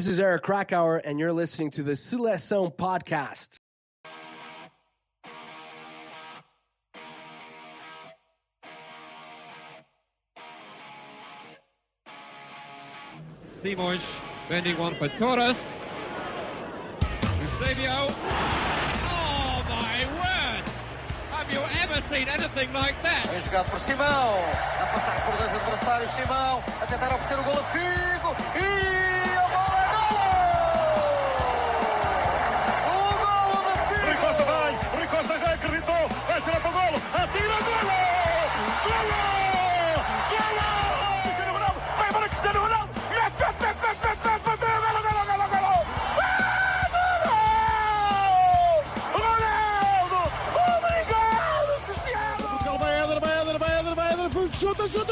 This is Eric Krakauer, and you're listening to the Seleção podcast. Simões bending one for Torres. Eusebio. Oh my word! Have you ever seen anything like that? Bem jogado por Simão, a passar por dois adversários, Simão, a tentar oferecer o golo a Figo, e a bola é golo! O golo de Figo! Rui Costa já acreditou, vai tirar para o golo, atira, golo! Golo! Golo! Cristiano Ronaldo, vai embora Cristiano Ronaldo, mete, golo, golo, golo! Ronaldo! Obrigado, Cristiano! Vai Éder,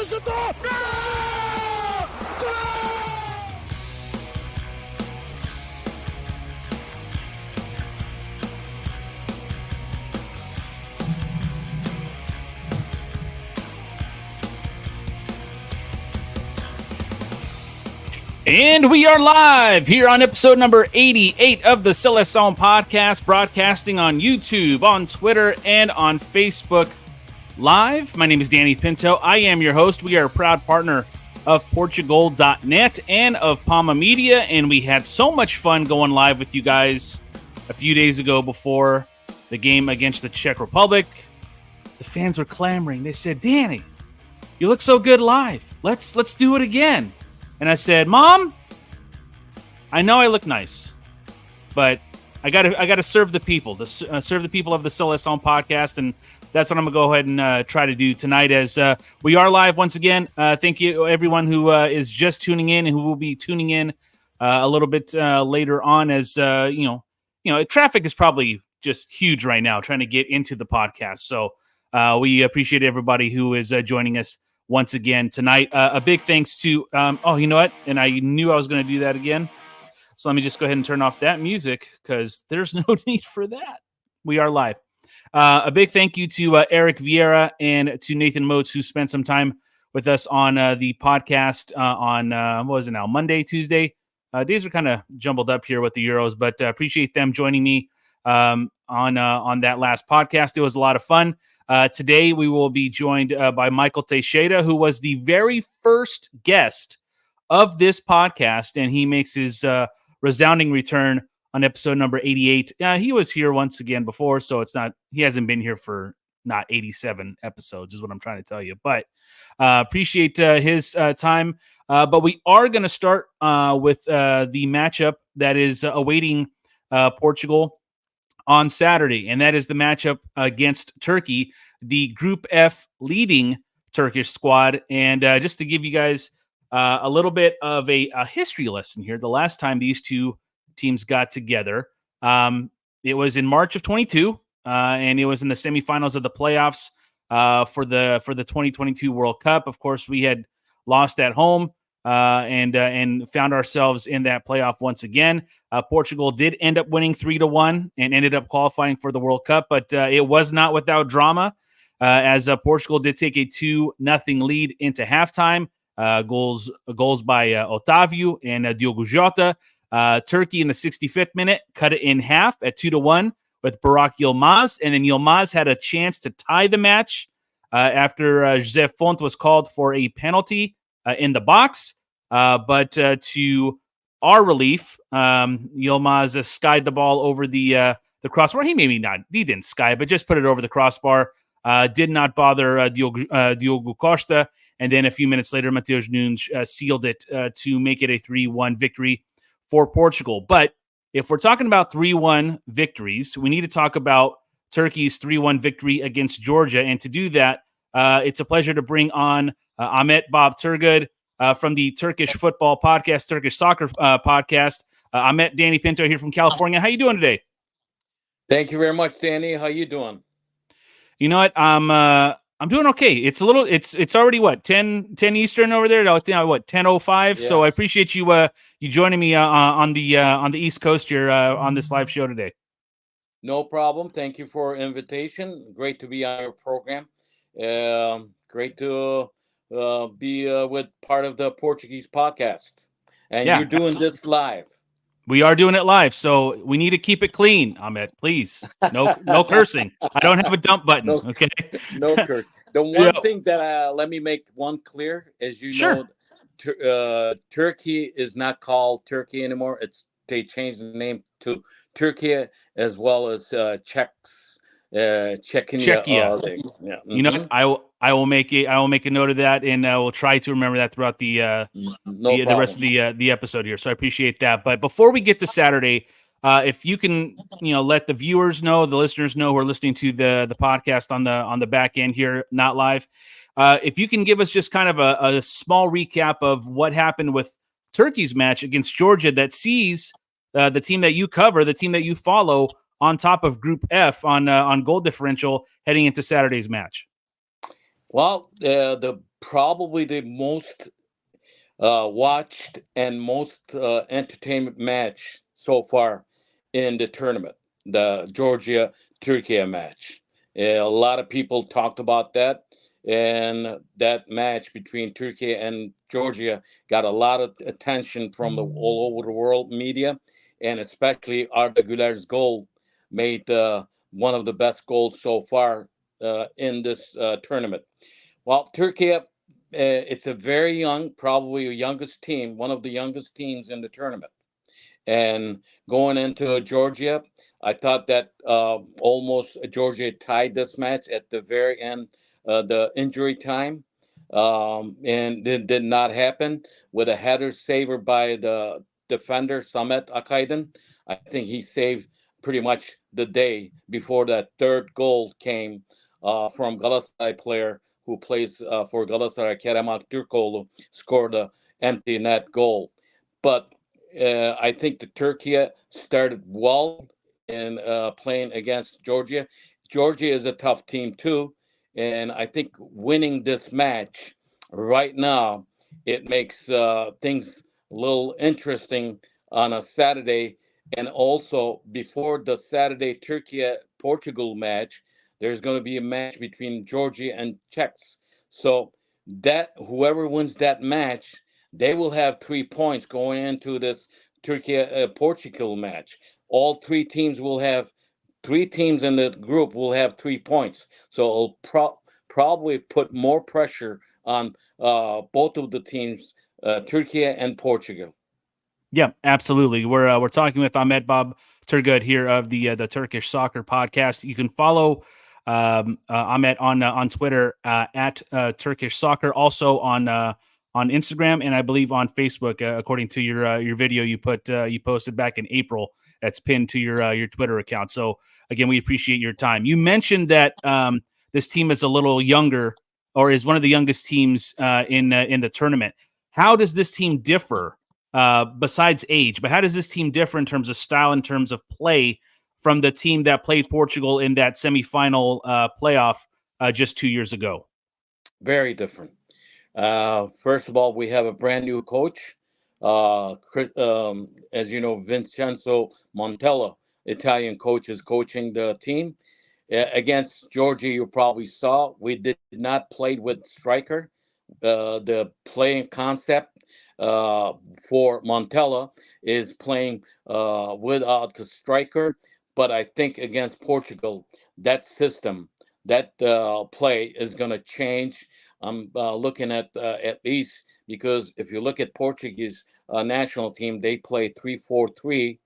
chuta! Gol! And we are live here on episode number 88 of the Seleção podcast, broadcasting on YouTube, on Twitter, and on Facebook Live. My name is Danny Pinto. I am your host. We are a proud partner of Portugal.net and of Palma Media, and we had so much fun going live with you guys a few days ago before the game against the Czech Republic. The fans were clamoring. They said, "Danny, you look so good live. Let's do it again." And I said, "Mom, I know I look nice, but I gotta serve the people, serve the people of the Seleção podcast, and that's what I'm gonna go ahead and try to do tonight. As we are live once again. Thank you everyone who is just tuning in and who will be tuning in a little bit later on. As you know, traffic is probably just huge right now trying to get into the podcast. So we appreciate everybody who is joining us once again tonight. A big thanks to, oh, you know what? And I knew I was going to do that again. So let me just go ahead and turn off that music because there's no need for that. We are live. A big thank you to Eric Vieira and to Nathan Motes, who spent some time with us on the podcast on, what was it now? Monday, Tuesday. Days are kind of jumbled up here with the Euros, but appreciate them joining me on that last podcast. It was a lot of fun. Today, we will be joined by Michael Teixeira, who was the very first guest of this podcast, and he makes his resounding return on episode number 88. He was here once again before, so he hasn't been here for not 87 episodes, is what I'm trying to tell you. But appreciate his time. But we are going to start with the matchup that is awaiting Portugal on Saturday, and that is the matchup against Turkey, the Group F leading Turkish squad. And just to give you guys a little bit of a history lesson here, the last time these two teams got together, it was in March of 22, and it was in the semifinals of the playoffs for the 2022 World Cup. Of course, we had lost at home and found ourselves in that playoff once again. Portugal did end up winning 3-1 and ended up qualifying for the World Cup, but it was not without drama, as Portugal did take a 2-0 lead into halftime. Goals by Otávio and Diogo Jota. Turkey in the 65th minute cut it in half at 2-1 with Burak Yilmaz, and then Yilmaz had a chance to tie the match after José Fonte was called for a penalty in the box, but to our relief, Yilmaz skied the ball over the crossbar. He didn't sky, but just put it over the crossbar. Did not bother Diogo Costa, and then a few minutes later, Mateus Nunes sealed it to make it a 3-1 victory for Portugal. But if we're talking about 3-1 victories, we need to talk about Turkey's 3-1 victory against Georgia, and to do that, it's a pleasure to bring on Ahmet Bob Gurgut from the Turkish football podcast, Turkish soccer podcast. Ahmet, Danny Pinto here from California. How you doing today? Thank you very much, Danny. How you doing? You know what? I'm doing okay. It's already what 10 Eastern over there. What 10:05. Yes. So I appreciate you you joining me on the East Coast here on this live show today. No problem. Thank you for invitation. Great to be on your program. Great to be with part of the Portuguese podcast. And you're doing this live. We are doing it live, so we need to keep it clean, Ahmet. Please, no cursing. I don't have a dump button. No, okay, no curse. The one Yeah. thing that let me make one clear, as you Sure. know, Turkey is not called Turkey anymore. They changed the name to Türkiye, as well as Czechia. Czechia. Yeah. You know what? I will make a note of that, and I will try to remember that throughout the No the rest of the episode here. So I appreciate that. But before we get to Saturday, if you can, let the viewers know, the listeners know who are listening to the podcast on the back end here, not live. If you can give us just kind of a small recap of what happened with Turkey's match against Georgia, that sees the team that you cover, the team that you follow, on top of Group F on goal differential heading into Saturday's match. Well, probably the most watched and most entertainment match so far in the tournament, the Georgia Türkiye match. A lot of people talked about that, and that match between Turkey and Georgia got a lot of attention from all over the world media, and especially Arda Güler's goal made one of the best goals so far in this tournament. Well, Turkey, it's a very young, probably the youngest team, one of the youngest teams in the tournament. And going into Georgia, I thought that almost Georgia tied this match at the very end, the injury time, and it did not happen with a header saver by the defender Samet Akaydın. I think he saved pretty much the day before that third goal came from Galatasaray player who plays for Galatasaray, Kerem Aktürkoğlu, scored a empty net goal. But I think the Turkey started well in playing against Georgia. Georgia is a tough team too, and I think winning this match right now, it makes things a little interesting on a Saturday. And also before the Saturday Turkey Portugal match, there's going to be a match between Georgia and Czechs. So that whoever wins that match, they will have 3 points going into this Turkey Portugal match. All three teams will have 3 teams in the group will have 3 points. So it'll probably put more pressure on both of the teams, Turkey and Portugal. Yeah, absolutely. We're talking with Ahmet Bob Gurgut here of the Turkish Soccer Podcast. You can follow Ahmet on Twitter at Turkish Soccer, also on Instagram, and I believe on Facebook. According to your video you posted back in April, that's pinned to your Twitter account. So again, we appreciate your time. You mentioned that this team is a little younger, or is one of the youngest teams in the tournament. How does this team differ? Besides age, but how does this team differ in terms of style, in terms of play, from the team that played Portugal in that semifinal playoff just 2 years ago? Very different. First of all, we have a brand new coach. As you know, Vincenzo Montella, Italian coach, is coaching the team. Against Georgia, you probably saw we did not play with striker. The playing concept for Montella is playing without the striker. But I think against Portugal, that system, that play is going to change. I'm looking at least, because if you look at Portuguese national team, they play 3-4-3,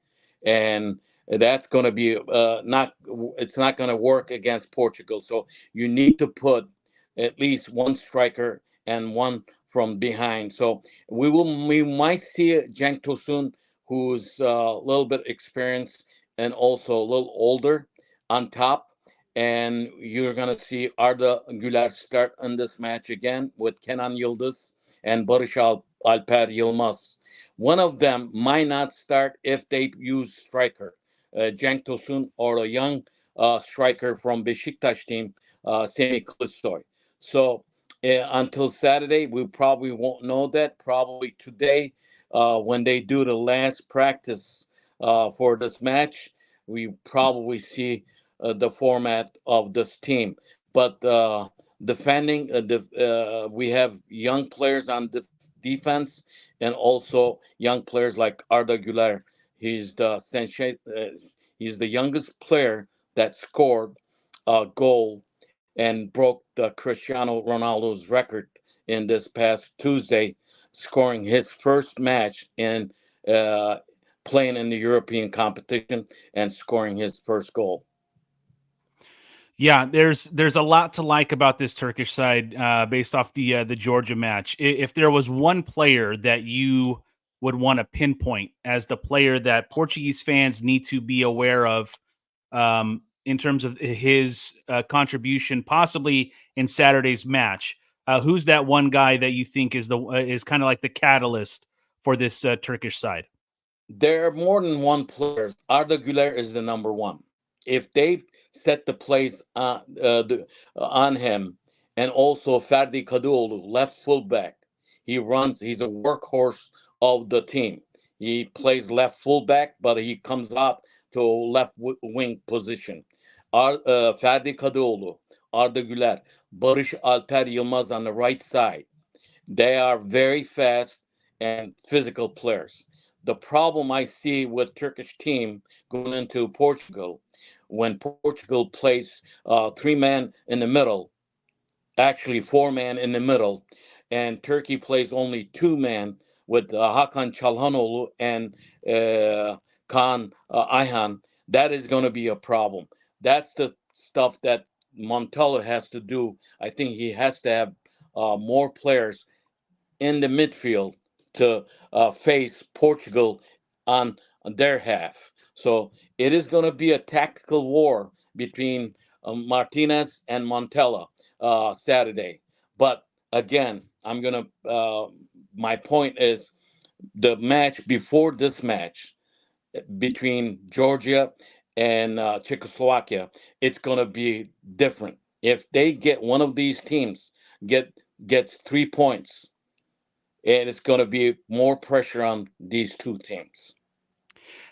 and that's going to be it's not going to work against Portugal. So you need to put at least one striker and one from behind. So we might see Cenk Tosun, who's a little bit experienced and also a little older, on top. And you're going to see Arda Güler start in this match again with Kenan Yıldız and Barış Alper Yılmaz. One of them might not start if they use striker, Cenk Tosun, or a young striker from Beşiktaş team, Semih Kılıçsoy. So until Saturday, we probably won't know that. Probably today, when they do the last practice for this match, we probably see the format of this team. But defending, we have young players on defense, and also young players like Arda Güler. He's the he's the youngest player that scored a goal and broke the Cristiano Ronaldo's record in this past Tuesday, scoring his first match in playing in the European competition and scoring his first goal. Yeah, there's a lot to like about this Turkish side based off the Georgia match. If there was one player that you would want to pinpoint as the player that Portuguese fans need to be aware of in terms of his contribution, possibly in Saturday's match, who's that one guy that you think is kind of like the catalyst for this Turkish side? There are more than one player. Arda Güler is the number one. If they set the plays on him, and also Ferdi Kadıoğlu, left fullback, he runs. He's a workhorse of the team. He plays left fullback, but he comes out to left wing position. Ferdi Kadıoğlu, Arda Güler, Barış Alper Yılmaz on the right side. They are very fast and physical players. The problem I see with Turkish team going into Portugal, when Portugal plays 3-man in the middle, actually 4-man in the middle, and Turkey plays only 2-man with Hakan Çalhanoğlu and Kaan Ayhan, that is going to be a problem. That's the stuff that Montella has to do. I think he has to have more players in the midfield to face Portugal on their half. So it is going to be a tactical war between Martinez and Montella Saturday. But again, my point is the match before this match between Georgia and Czechoslovakia, it's going to be different. If they get one of these teams gets 3 points, and it's going to be more pressure on these two teams.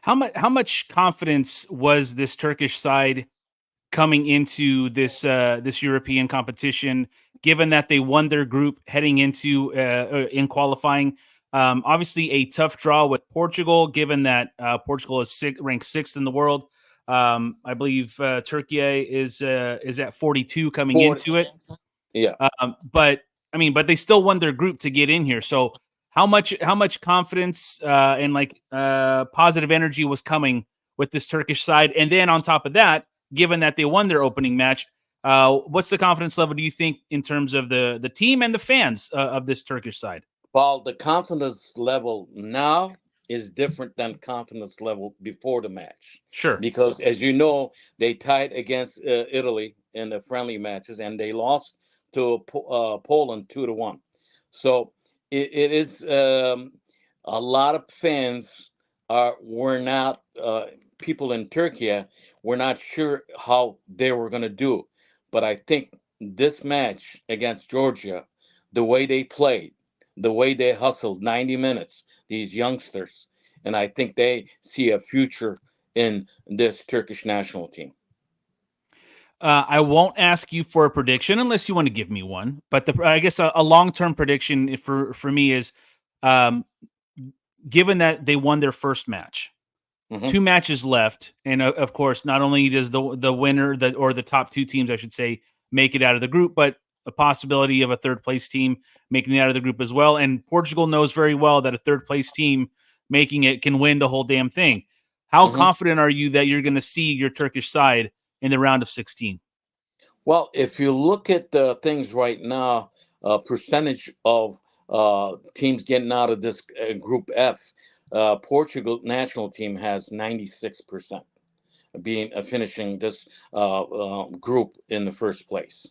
How much confidence was this Turkish side coming into this European competition, given that they won their group heading into in qualifying? Obviously, a tough draw with Portugal, given that Portugal is ranked 6th in the world. I believe Türkiye is at 42 coming 40. into it. Yeah. But they still won their group to get in here. So how much confidence and positive energy was coming with this Turkish side? And then on top of that, given that they won their opening match, what's the confidence level, do you think, in terms of the team and the fans of this Turkish side? Well, the confidence level now is different than confidence level before the match. Sure. Because, as you know, they tied against Italy in the friendly matches, and they lost to Poland 2-1. So it is a lot of fans were not people in Turkey were not sure how they were going to do. But I think this match against Georgia, the way they played, the way they hustled 90 minutes, these youngsters, and I think they see a future in this Turkish national team. I won't ask you for a prediction unless you want to give me one. But I guess a long-term prediction for me is, given that they won their first match, 2 matches left, and of course, not only does the winner or the top 2 teams, I should say, make it out of the group, but a possibility of a third place team making it out of the group as well. And Portugal knows very well that a third place team making it can win the whole damn thing. How confident are you that you're going to see your Turkish side in the round of 16? Well, if you look at the things right now, percentage of teams getting out of this Group F, Portugal national team has 96% being finishing this group in the first place.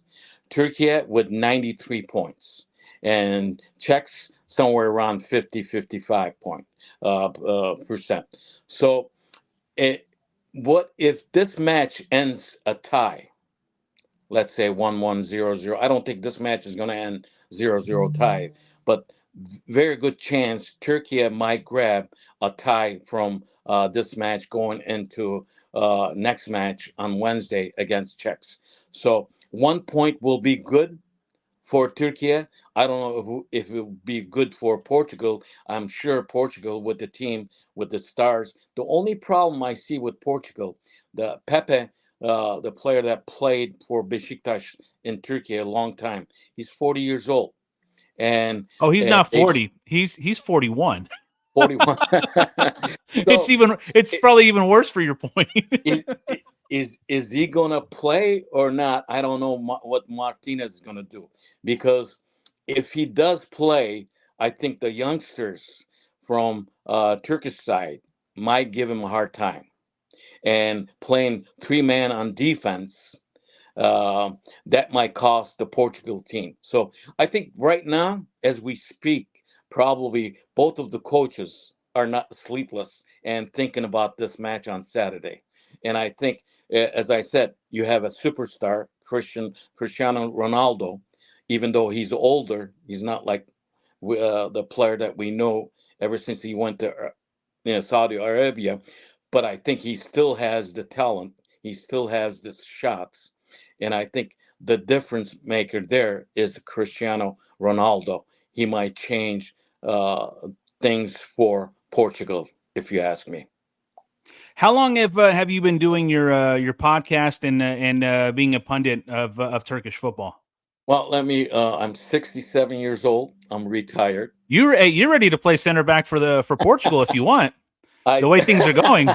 Türkiye with 93 points, and Czechs somewhere around 55 percent. So, what if this match ends a tie? Let's say 1-1, 0-0. I don't think this match is going to end 0-0 tie, but very good chance Türkiye might grab a tie from this match going into next match on Wednesday against Czechs. So 1 point will be good for Türkiye. I don't know if it would be good for Portugal. I'm sure Portugal with the team, with the stars. The only problem I see with Portugal, the Pepe, the player that played for Beşiktaş in Turkey a long time, he's 40 years old. And he's not 40. He's 41. 41. It's probably even worse for your point. Is he gonna play or not? I don't know what Martinez is gonna do, because if he does play, I think the youngsters from Turkish side might give him a hard time, and playing 3-man on defense, that might cost the Portugal team. So I think right now, as we speak, probably both of the coaches are not sleepless and thinking about this match on Saturday. And I think, as I said, you have a superstar, Cristiano Ronaldo. Even though he's older, he's not like the player that we know ever since he went to Saudi Arabia. But I think he still has the talent. He still has the shots. And I think the difference maker there is Cristiano Ronaldo. He might change things for Portugal, if you ask me. How long have you been doing your podcast and being a pundit of Turkish football? Well, I'm 67 years old. I'm retired. You're ready to play center back for Portugal if you want. The way things are going.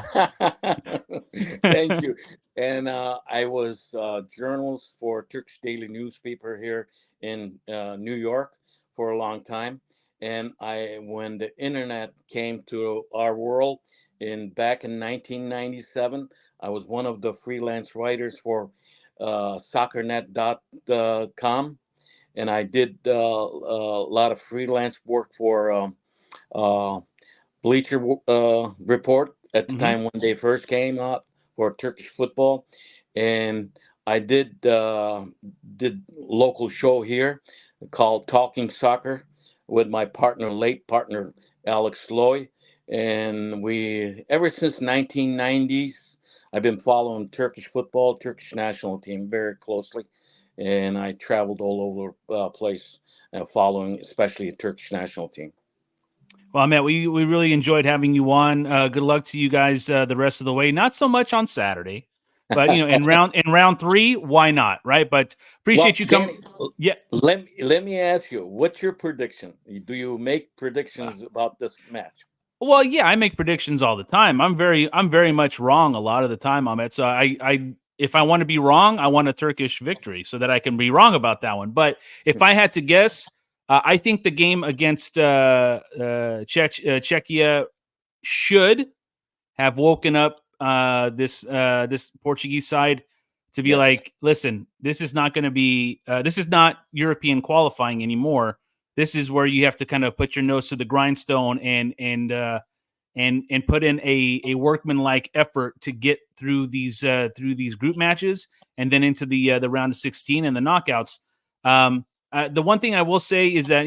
Thank you. And I was a journalist for Turkish daily newspaper here in New York for a long time. And when the internet came to our world back in 1997, I was one of the freelance writers for soccernet.com, and I did a lot of freelance work for Bleacher Report at the time when they first came out for Turkish football, and I did local show here called Talking Soccer with my late partner Alex Loy, and we ever since 1990s I've been following Turkish football, Turkish national team very closely, and I traveled all over the place following especially a Turkish national team. Well, Matt, we really enjoyed having you on. Good luck to you guys the rest of the way. Not so much on Saturday, but in round 3, why not, right? But appreciate you coming. Yeah. Let me ask you, what's your prediction? Do you make predictions about this match? Well, yeah, I make predictions all the time. I'm very much wrong a lot of the time, Ahmet. So I if I want to be wrong, I want a Turkish victory so that I can be wrong about that one. But if I had to guess, I think the game against Czechia should have woken up this Portuguese side to be like, listen, this is not going to be this is not European qualifying anymore. This is where you have to kind of put your nose to the grindstone and put in a workmanlike effort to get through these group matches and then into the round of 16 and the knockouts. The one thing I will say is that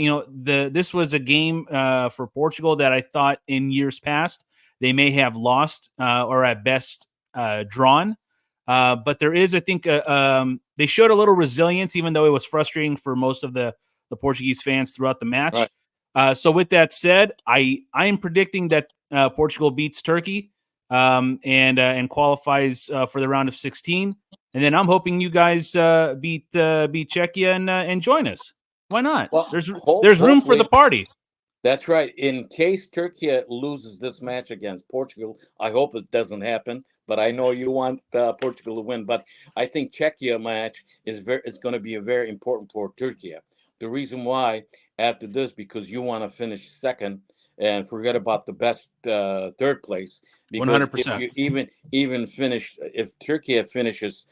this was a game for Portugal that I thought in years past they may have lost or at best drawn. But there is, I think, they showed a little resilience, even though it was frustrating for most of the Portuguese fans throughout the match. Right. So with that said, I am predicting that Portugal beats Turkey and qualifies for the round of 16. And then I'm hoping you guys beat Czechia and join us. Why not? Well, there's room for the party. That's right. In case Turkey loses this match against Portugal, I hope it doesn't happen. But I know you want Portugal to win. But I think Czechia match is going to be very important for Turkey. The reason why after this, because you want to finish second and forget about the best third place. Because 100%. if you even finish, if Turkey finishes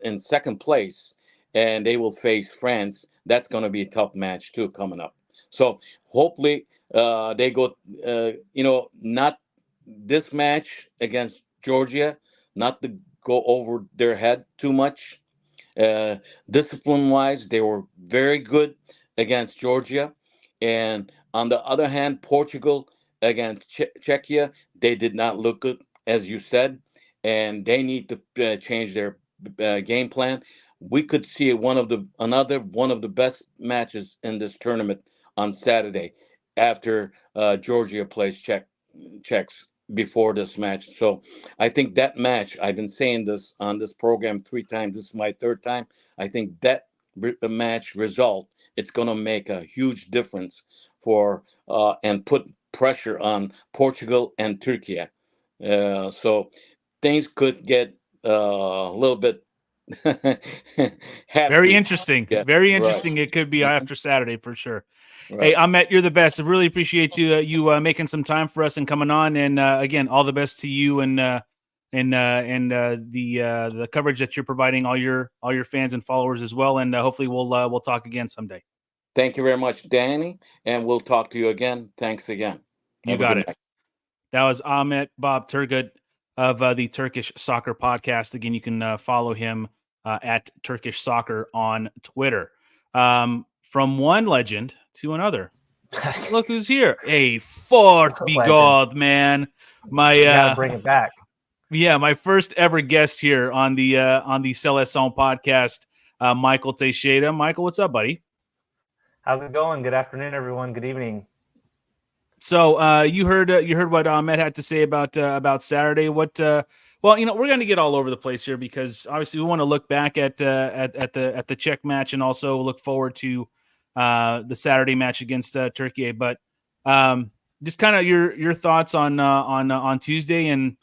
in second place and they will face France, that's going to be a tough match too coming up. So hopefully they go, not this match against Georgia, not to go over their head too much. Discipline-wise, they were very good against Georgia. And on the other hand, Portugal against Czechia, they did not look good, as you said. And they need to change their game plan. we could see another one of the best matches in this tournament on Saturday after Georgia plays Czechs before this match. So I think that match, I've been saying this on this program 3 times. This is my 3rd time. I think that match result, it's going to make a huge difference for and put pressure on Portugal and Türkiye. So things could get a little bit Very interesting. Yeah, Very interesting. right. It could be after Saturday for sure. Right. Hey, Ahmet, you're the best. I really appreciate you making some time for us and coming on. And again, all the best to you and the coverage that you're providing all your fans and followers as well. And hopefully we'll talk again someday. Thank you very much, Danny, and we'll talk to you again. Thanks again. You got it. That was Ahmet Bob Gurgut of the Turkish Soccer Podcast. Again, you can follow him at Turkish Soccer on Twitter. From one legend to another. Look who's here. A fourth be God, man. You gotta bring it back. Yeah, my first ever guest here on the Seleção podcast, Michael Teixeira. Michael, what's up, buddy? How's it going? Good afternoon, everyone. Good evening. So you heard what Ahmet had to say about Saturday. What well, we're going to get all over the place here because obviously we want to look back at the Czech match and also look forward to the Saturday match against Türkiye. But just kind of your thoughts on Tuesday and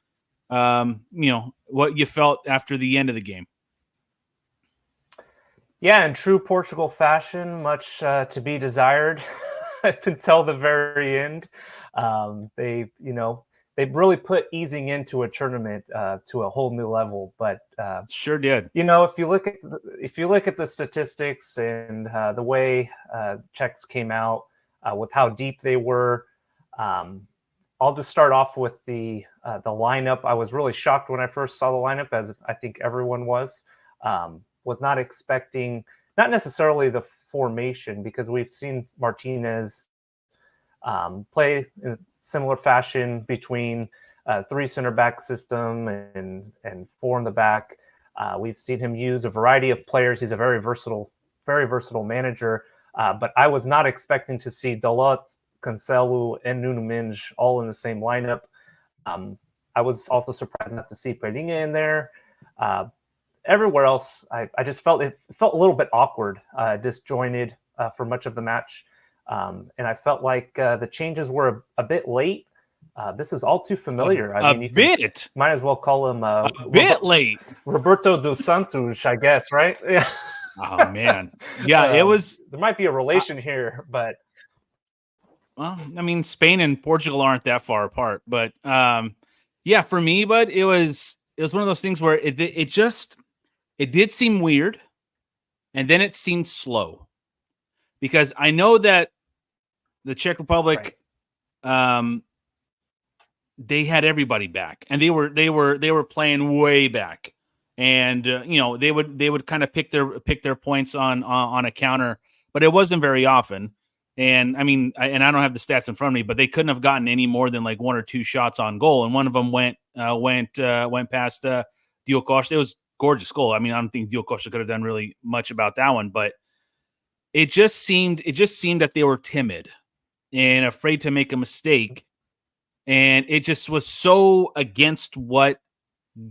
what you felt after the end of the game. Yeah, in true Portugal fashion, much to be desired until the very end. They really put easing into a tournament to a whole new level. But sure did. If you look at the statistics and the way Czechs came out with how deep they were, I'll just start off with the lineup. I was really shocked when I first saw the lineup, as I think everyone was. Was not expecting, not necessarily the formation, because we've seen Martinez play in a similar fashion between 3 center back system and 4 in the back. We've seen him use a variety of players. He's a very versatile manager. But I was not expecting to see Dalot, Cancelo, and Nuno Mendes all in the same lineup. I was also surprised not to see Pedinha in there. Everywhere else, I just felt it felt a little bit awkward, disjointed for much of the match. And I felt like the changes were a bit late. This is all too familiar. Might as well call him a bit late. Roberto dos Santos, I guess, right? Yeah. Oh, man. Yeah, it was. There might be a relation here, but. Well, I mean, Spain and Portugal aren't that far apart. But, yeah, for me, but it was one of those things where it did seem weird, and then it seemed slow. Because I know that the Czech Republic, right. They had everybody back, and they were playing way back, and they would kind of pick their points on a counter, but it wasn't very often. And I mean, I don't have the stats in front of me, but they couldn't have gotten any more than like 1 or 2 shots on goal, and one of them went past Diogo Costa. It was a gorgeous goal. I mean, I don't think Diogo Costa could have done really much about that one, but it just seemed that they were timid and afraid to make a mistake. And it just was so against what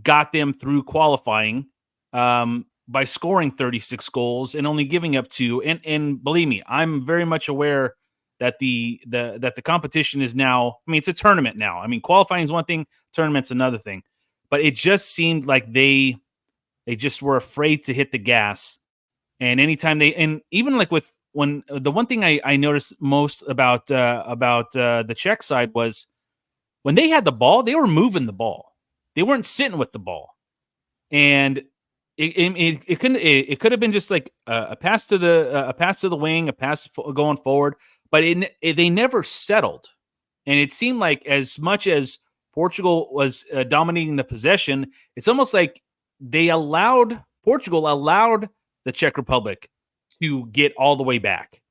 got them through qualifying by scoring 36 goals and only giving up 2. And believe me, I'm very much aware that the competition is now, I mean, it's a tournament now. I mean, qualifying is one thing, tournament's another thing. But it just seemed like they just were afraid to hit the gas. And anytime and even like when the one thing I noticed most about the Czech side was when they had the ball, they were moving the ball. They weren't sitting with the ball, and it could have been just like a pass to the wing, a pass going forward, but they never settled. And it seemed like as much as Portugal was dominating the possession, it's almost like Portugal allowed the Czech Republic to get all the way back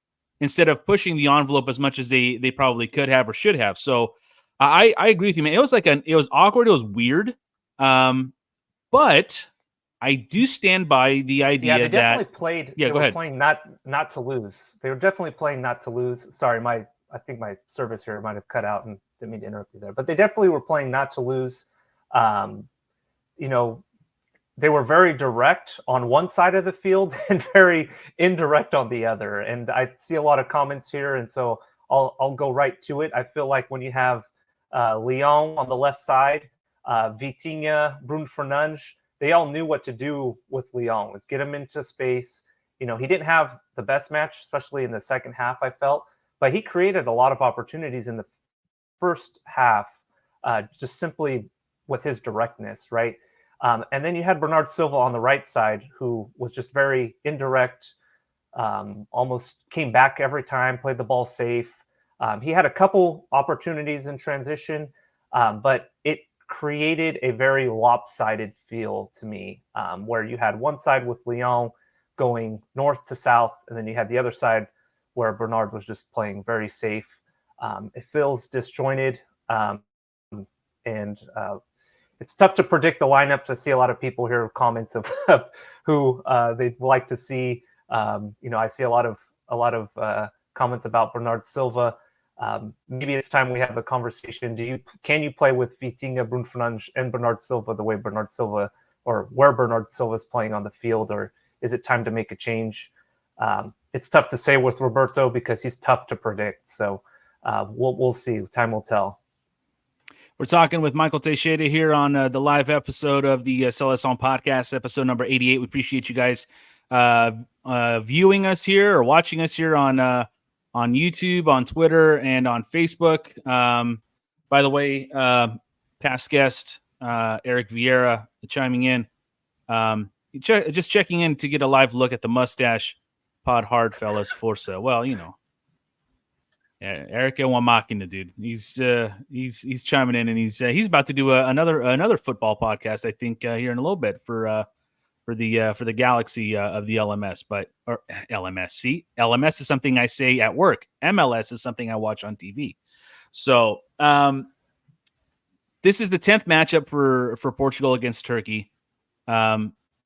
instead of pushing the envelope as much as they probably could have or should have. So I agree with you, man. It was awkward. It was weird. But I do stand by the idea they definitely that played. Yeah, they go were ahead. playing not to lose. They were definitely playing not to lose. Sorry, I think my service here might have cut out and didn't mean to interrupt you there. But they definitely were playing not to lose. You know, they were very direct on one side of the field and very indirect on the other. And I see a lot of comments here, and so I'll go right to it. I feel like when you have Leon on the left side, Vitinha, Bruno Fernandes, they all knew what to do with Leon, was get him into space. You know, he didn't have the best match, especially in the second half, I felt, but he created a lot of opportunities in the first half, just simply with his directness, right? And then you had Bernard Silva on the right side, who was just very indirect, almost came back every time, played the ball safe. He had a couple opportunities in transition, but it created a very lopsided feel to me, where you had one side with Leon going north to south, and then you had the other side where Bernard was just playing very safe. It feels disjointed, and it's tough to predict the lineups. I see a lot of people here comments of who they'd like to see. I see a lot of comments about Bernard Silva. Maybe it's time we have a conversation. Can you play with Vitinha, Bruno Fernandes, and Bernard Silva the way Bernard Silva, or where Bernard Silva is playing on the field, or is it time to make a change? It's tough to say with Roberto because he's tough to predict. So we'll see. Time will tell. We're talking with Michael Teixeira here on the live episode of the Seleção podcast, episode number 88. We appreciate you guys viewing us here or watching us here on YouTube, on Twitter, and on Facebook. By the way, past guest Eric Vieira chiming in, just checking in to get a live look at the mustache pod hard fellas Forza. Well, you know, Eric Wamakina, dude. He's chiming in, and he's about to do another football podcast, I think, here in a little bit for the Galaxy of the LMS, or LMS. See, LMS is something I say at work. MLS is something I watch on TV. So this is the 10th matchup for Portugal against Turkey.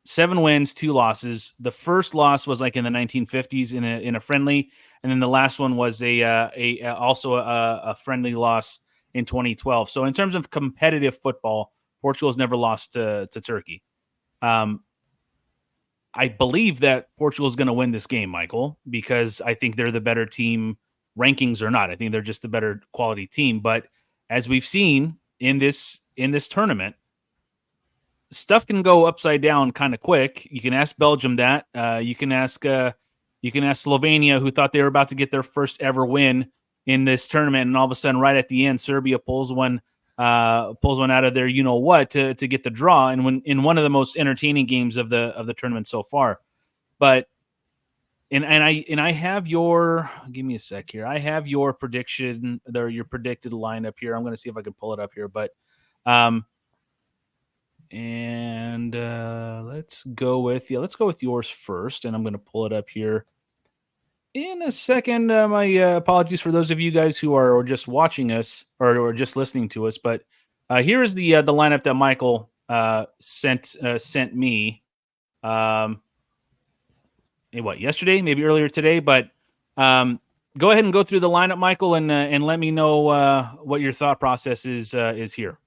7 wins, 2 losses. The first loss was like in the 1950s in a friendly, and then the last one was also a friendly loss in 2012. So in terms of competitive football, Portugal's never lost to Turkey. I believe that Portugal is going to win this game, Michael, because I think they're the better team, rankings or not. I think they're just a better quality team. But as we've seen in this tournament, stuff can go upside down kind of quick. You can ask Belgium that. You can ask Slovenia, who thought they were about to get their first ever win in this tournament, and all of a sudden, right at the end, Serbia pulls one out of their to get the draw, and when in one of the most entertaining games of the tournament so far. But and I have your, give me a sec here. I have your prediction, or your predicted lineup here. I'm going to see if I can pull it up here, but let's go with yours first, and I'm going to pull it up here in a second. My apologies for those of you guys who are just watching us or just listening to us, but here is the lineup that Michael sent me. Yesterday, maybe earlier today, but go ahead and go through the lineup, Michael, and let me know what your thought process is here.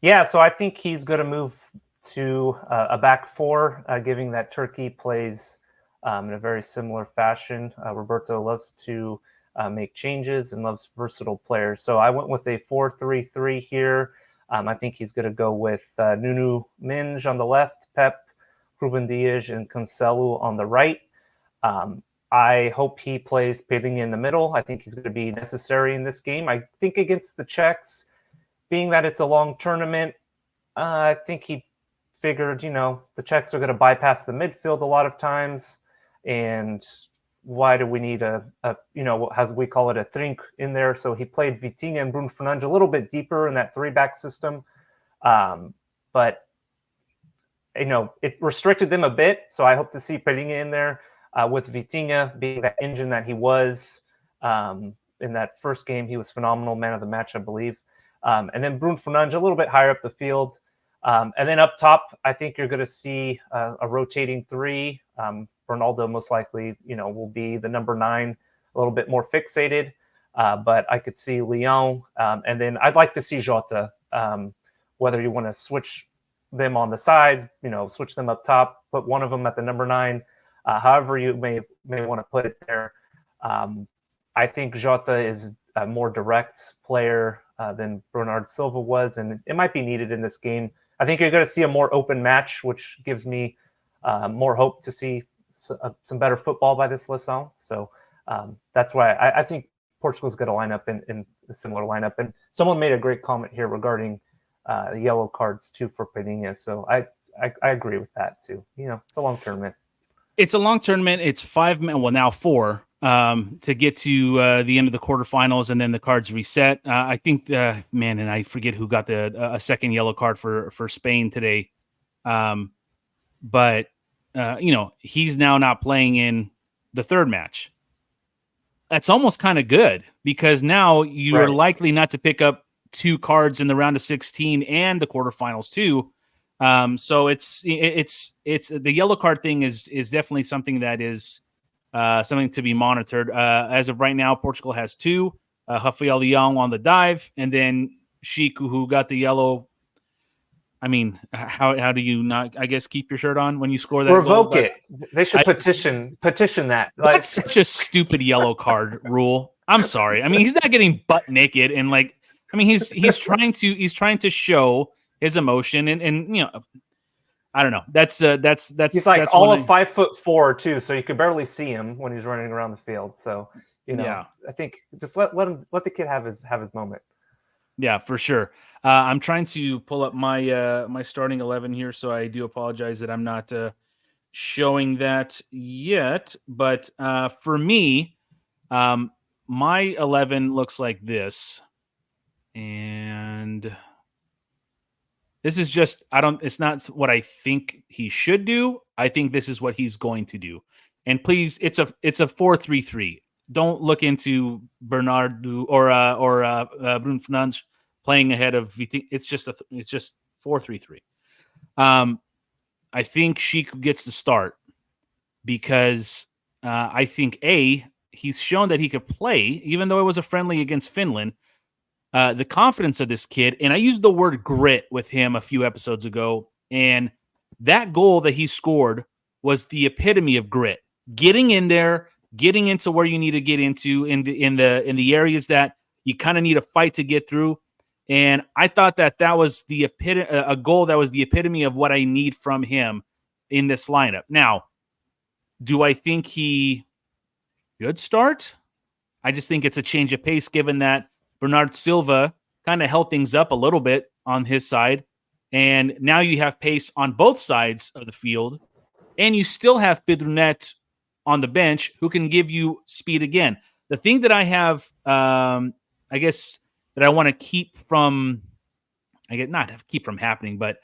Yeah, so I think he's going to move to a back four, giving that Turkey plays in a very similar fashion. Roberto loves to make changes and loves versatile players. So I went with a 4-3-3 here. I think he's going to go with Nuno Mendes on the left, Pep, Ruben Dias, and Cancelo on the right. I hope he plays Pedrinho in the middle. I think he's going to be necessary in this game. I think against the Czechs, being that it's a long tournament, I think he figured, the Czechs are going to bypass the midfield a lot of times. And why do we need as we call it, a trink in there? So he played Vitinha and Bruno Fernandes a little bit deeper in that 3-back system. But, it restricted them a bit. So I hope to see Pedrinho in there with Vitinha being that engine that he was in that first game. He was phenomenal, man of the match, I believe. And then Bruno Fernandes a little bit higher up the field. And then up top, I think you're going to see a rotating 3. Ronaldo most likely, will be the number 9, a little bit more fixated. But I could see Leon. And then I'd like to see Jota, whether you want to switch them on the sides, switch them up top, put one of them at the number 9, however you may want to put it there. I think Jota is a more direct player than Bernard Silva was, and it might be needed in this game. I think you're going to see a more open match, which gives me more hope to see some better football by this Seleção. So that's why I think Portugal's going to line up in a similar lineup. And someone made a great comment here regarding yellow cards too for Peninha. So I agree with that too. It's a long tournament. It's a long tournament. It's 5 men. Well, now 4 to get to the end of the quarterfinals, and then the cards reset. I think, and I forget who got a second yellow card for Spain today. But he's now not playing in the third match. That's almost kind of good because now you are likely not to pick up 2 cards in the round of 16 and the quarterfinals too. So it's the yellow card thing is definitely something that is something to be monitored. As of right now, Portugal has 2, Rafael Leão on the dive, and then Chico, who got the yellow. I mean, how do you not, I guess, keep your shirt on when you score that Revoke goal? it. They should petition that. That's such a stupid yellow card rule. I'm sorry. I mean, he's not getting butt naked and he's trying to show his emotion and I don't know. That's he's like that's all of 5'4" too, so you can barely see him when he's running around the field. So I think just let the kid have his moment. Yeah, for sure. I'm trying to pull up my my starting 11 here, so I do apologize that I'm not showing that yet. But for me, my 11 looks like this, and this is just it's not what I think he should do. I think this is what he's going to do. And please, it's a 4-3-3. Don't look into Bernard or Bruno Fernandes playing ahead of VT. It's just 4-3-3. I think Chico gets the start because I think he's shown that he could play, even though it was a friendly against Finland. The confidence of this kid, and I used the word grit with him a few episodes ago, and that goal that he scored was the epitome of grit. Getting in there, getting into where you need to get into in the areas that you kind of need a fight to get through. And I thought that was the a goal that was the epitome of what I need from him in this lineup. Now, do I think he should start? I just think it's a change of pace given that Bernard Silva kind of held things up a little bit on his side. And now you have pace on both sides of the field. And you still have Pedronet on the bench who can give you speed again. The thing that I have, I guess, that I want to keep from, not keep from happening, but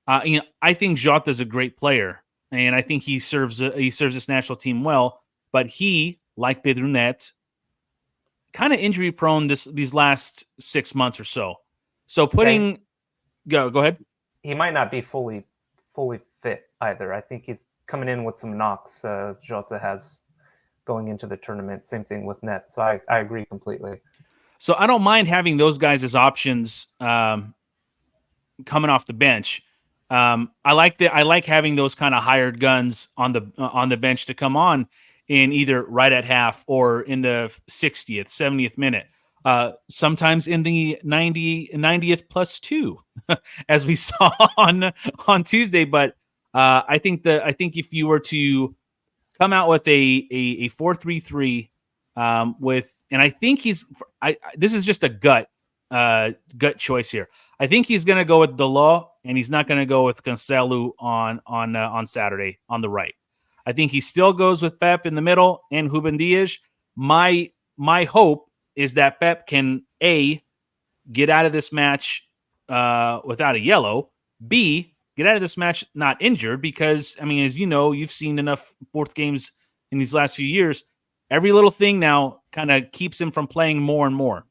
I think Jota is a great player, and I think he serves this national team well. But he, like Pedronet, kind of injury prone these last 6 months or so. So go ahead. He might not be fully fit either. I think he's coming in with some knocks. Jota has going into the tournament. Same thing with Net. So I agree completely. So I don't mind having those guys as options coming off the bench. I like having those kind of hired guns on the bench to come on in either right at half or in the 60th, 70th minute. Sometimes in the 90th plus 2, as we saw on Tuesday. But I think if you were to come out with a 4-3-3 and I think this is just a gut choice here. I think he's going to go with Dalot, and he's not going to go with Cancelo on Saturday on the right. I think he still goes with Pep in the middle and Ruben Dias. My hope is that Pep can A, get out of this match without a yellow, B, get out of this match not injured, because, I mean, as you know, you've seen enough fourth games in these last few years. Every little thing now kind of keeps him from playing more and more,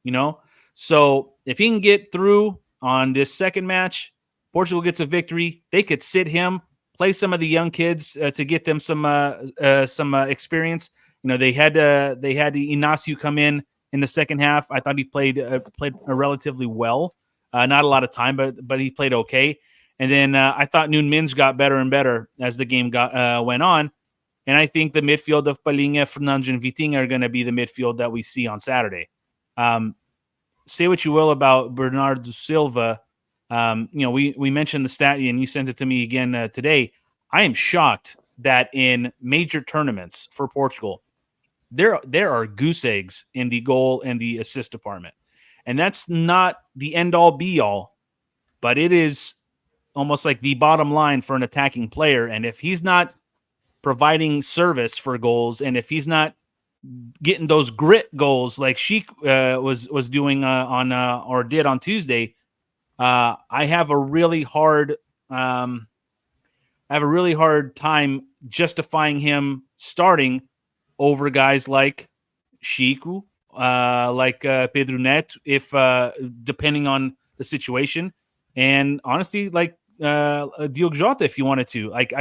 So if he can get through on this second match, Portugal gets a victory. They could sit him, play some of the young kids to get them some experience. They had Inacio come in the second half. I thought he played relatively well. Not a lot of time, but he played okay. And then I thought Nuno Mendes got better and better as the game went on. And I think the midfield of Palhinha, Fernandes, and Vitinha are going to be the midfield that we see on Saturday. Say what you will about Bernardo Silva. We mentioned the stat, and you sent it to me again today. I am shocked that in major tournaments for Portugal, there are goose eggs in the goal and the assist department. And that's not the end-all, be-all, but it is almost like the bottom line for an attacking player. And if he's not providing service for goals, and if he's not getting those grit goals like Sheik was doing or did on Tuesday, I have a really hard time justifying him starting over guys like Chico, like Pedro Neto, if depending on the situation, and honestly, like Diogo Jota, if you wanted to. Like,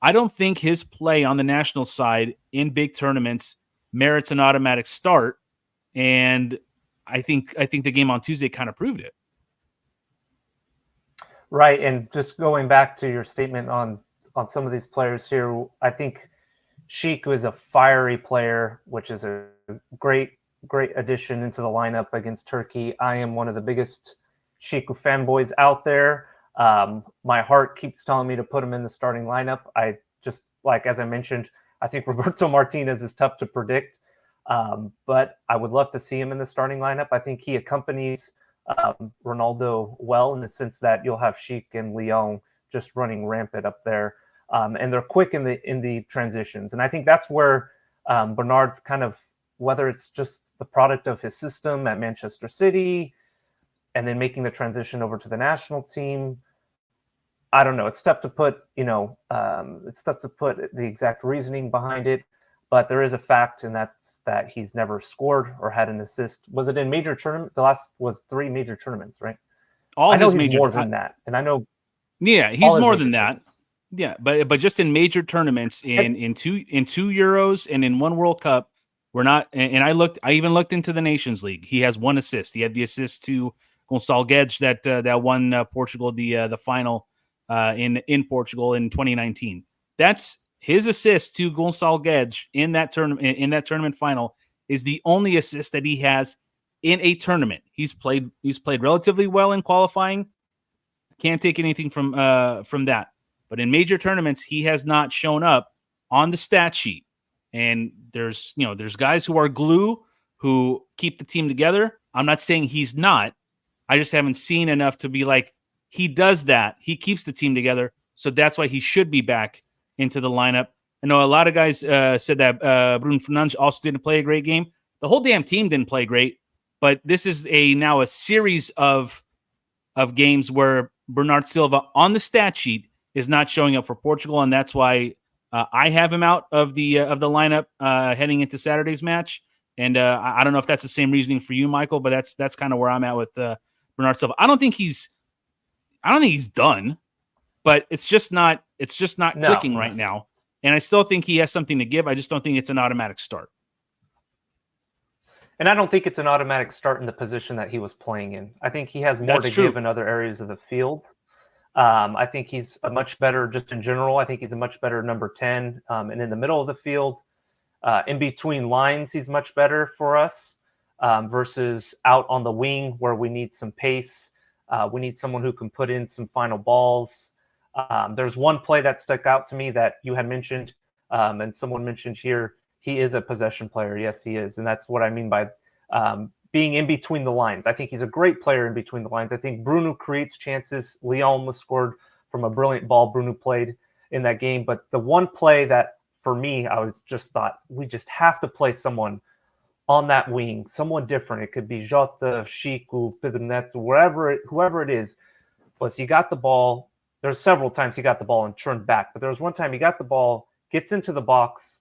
I don't think his play on the national side in big tournaments merits an automatic start, and I think the game on Tuesday kind of proved it. Right, and just going back to your statement on some of these players here, I think Sheik is a fiery player, which is a great addition into the lineup against Turkey. I am one of the biggest Sheik fanboys out there. My heart keeps telling me to put him in the starting lineup. I just, like, as I mentioned, I think Roberto Martinez is tough to predict, but I would love to see him in the starting lineup. I think he accompanies Ronaldo well, in the sense that you'll have Sheik and Leon just running rampant up there, and they're quick in the transitions. And I think that's where Bernard kind of, whether it's just the product of his system at Manchester City and then making the transition over to the national team, I don't know. It's tough to put, it's tough to put the exact reasoning behind it, but there is a fact, and that's that he's never scored or had an assist. Was it in major tournament? The last was 3 major tournaments, right? I know he's more than that, and I know. Yeah, he's more than that. Yeah, but just in major tournaments, in two Euros and in 1 World Cup, we're not. And I even looked into the Nations League. He has 1 assist. He had the assist to Gonçalo Guedes that won Portugal the final in Portugal in 2019. That's his assist to Gonçalo Guedes in that tournament final is the only assist that he has in a tournament. He's played relatively well in qualifying. Can't take anything from that. But in major tournaments, he has not shown up on the stat sheet. And there's guys who are glue, who keep the team together. I'm not saying he's not. I just haven't seen enough to be like, he does that. He keeps the team together. So that's why he should be back into the lineup. I know a lot of guys said that Bruno Fernandes also didn't play a great game. The whole damn team didn't play great. But this is now a series of games where Bernard Silva on the stat sheet is not showing up for Portugal, and that's why I have him out of the lineup heading into Saturday's match. And I don't know if that's the same reasoning for you, Michael, but that's kind of where I'm at with Bernard Silva. I don't think he's done, but it's just not clicking right now. And I still think he has something to give. I just don't think it's an automatic start. And I don't think it's an automatic start in the position that he was playing in. I think he has more to give in other areas of the field. I think he's a much better, just in general, I think he's a much better number 10. And in the middle of the field, in between lines, he's much better for us versus out on the wing where we need some pace. We need someone who can put in some final balls. There's one play that stuck out to me that you had mentioned, and someone mentioned here. He is a possession player. Yes, he is. And that's what I mean by being in between the lines. I think he's a great player in between the lines. I think Bruno creates chances. Leon was scored from a brilliant ball Bruno played in that game. But the one play that, for me, I was just thought, we just have to play someone on that wing, someone different. It could be Jota, Chico, Pedro Neto, whoever it is. Was he got the ball. There's several times he got the ball and turned back. But there was one time he got the ball, gets into the box,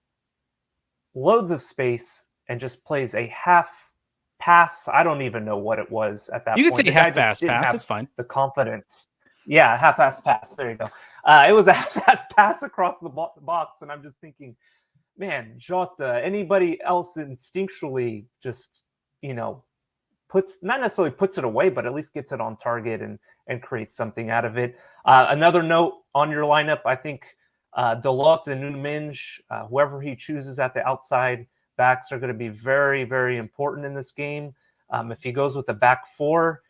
loads of space, and just plays a half pass. I don't even know what it was at that point. You can say half-pass pass. It's fine. The confidence. Yeah, half-ass pass. There you go. It was a half-ass pass across the box, and I'm just thinking, man, Jota, anybody else instinctually just, not necessarily puts it away, but at least gets it on target and creates something out of it. Another note on your lineup, I think Dalot and Nunes, whoever he chooses at the outside backs are going to be very, very important in this game. If he goes with the back four,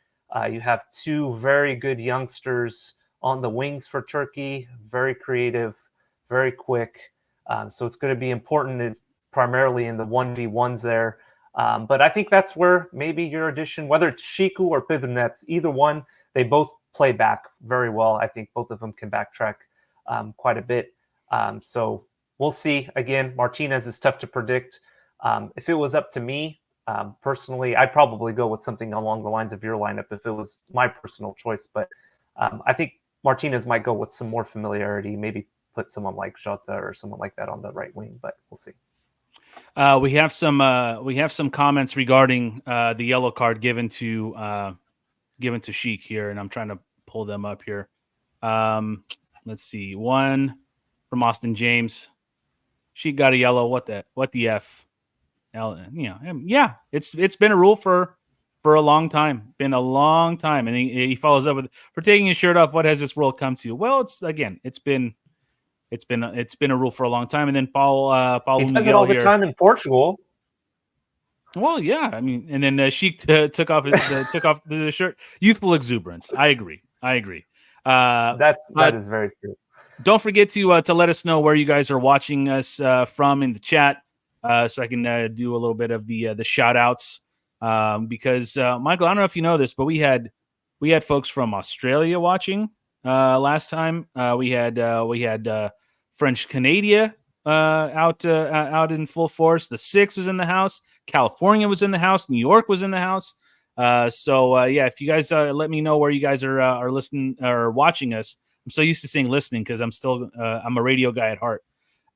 you have two very good youngsters on the wings for Turkey, very creative, very quick. So it's going to be important. It's primarily in the 1v1s there. But I think that's where maybe your addition, whether it's Shiku or Pidonets, either one, they both play back very well. I think both of them can backtrack quite a bit. So we'll see. Again, Martinez is tough to predict. If it was up to me, personally, I'd probably go with something along the lines of your lineup if it was my personal choice. But I think Martinez might go with some more familiarity, maybe put someone like Jota or someone like that on the right wing, but we'll see. We have some comments regarding the yellow card given to Sheik here, and I'm trying to pull them up here. Let's see. One from Austin James. Sheik got a yellow. What the F? Yeah. It's been a rule for a long time. Been a long time, and he follows up with, for taking his shirt off, what has this world come to? Well, it's been a rule for a long time. And then Paul he does Miguel it all the here. time in Portugal. Well, yeah, I mean, and then Sheik took off the shirt. Youthful exuberance. I agree. That is very true. Don't forget to let us know where you guys are watching us from in the chat, so I can do a little bit of the shout outs. Because Michael, I don't know if you know this, but we had folks from Australia watching last time. We had French Canada out in full force. The Six was in the house. California was in the house. New York was in the house. So if you guys let me know where you guys are listening or watching us. I'm so used to saying listening because I'm a radio guy at heart.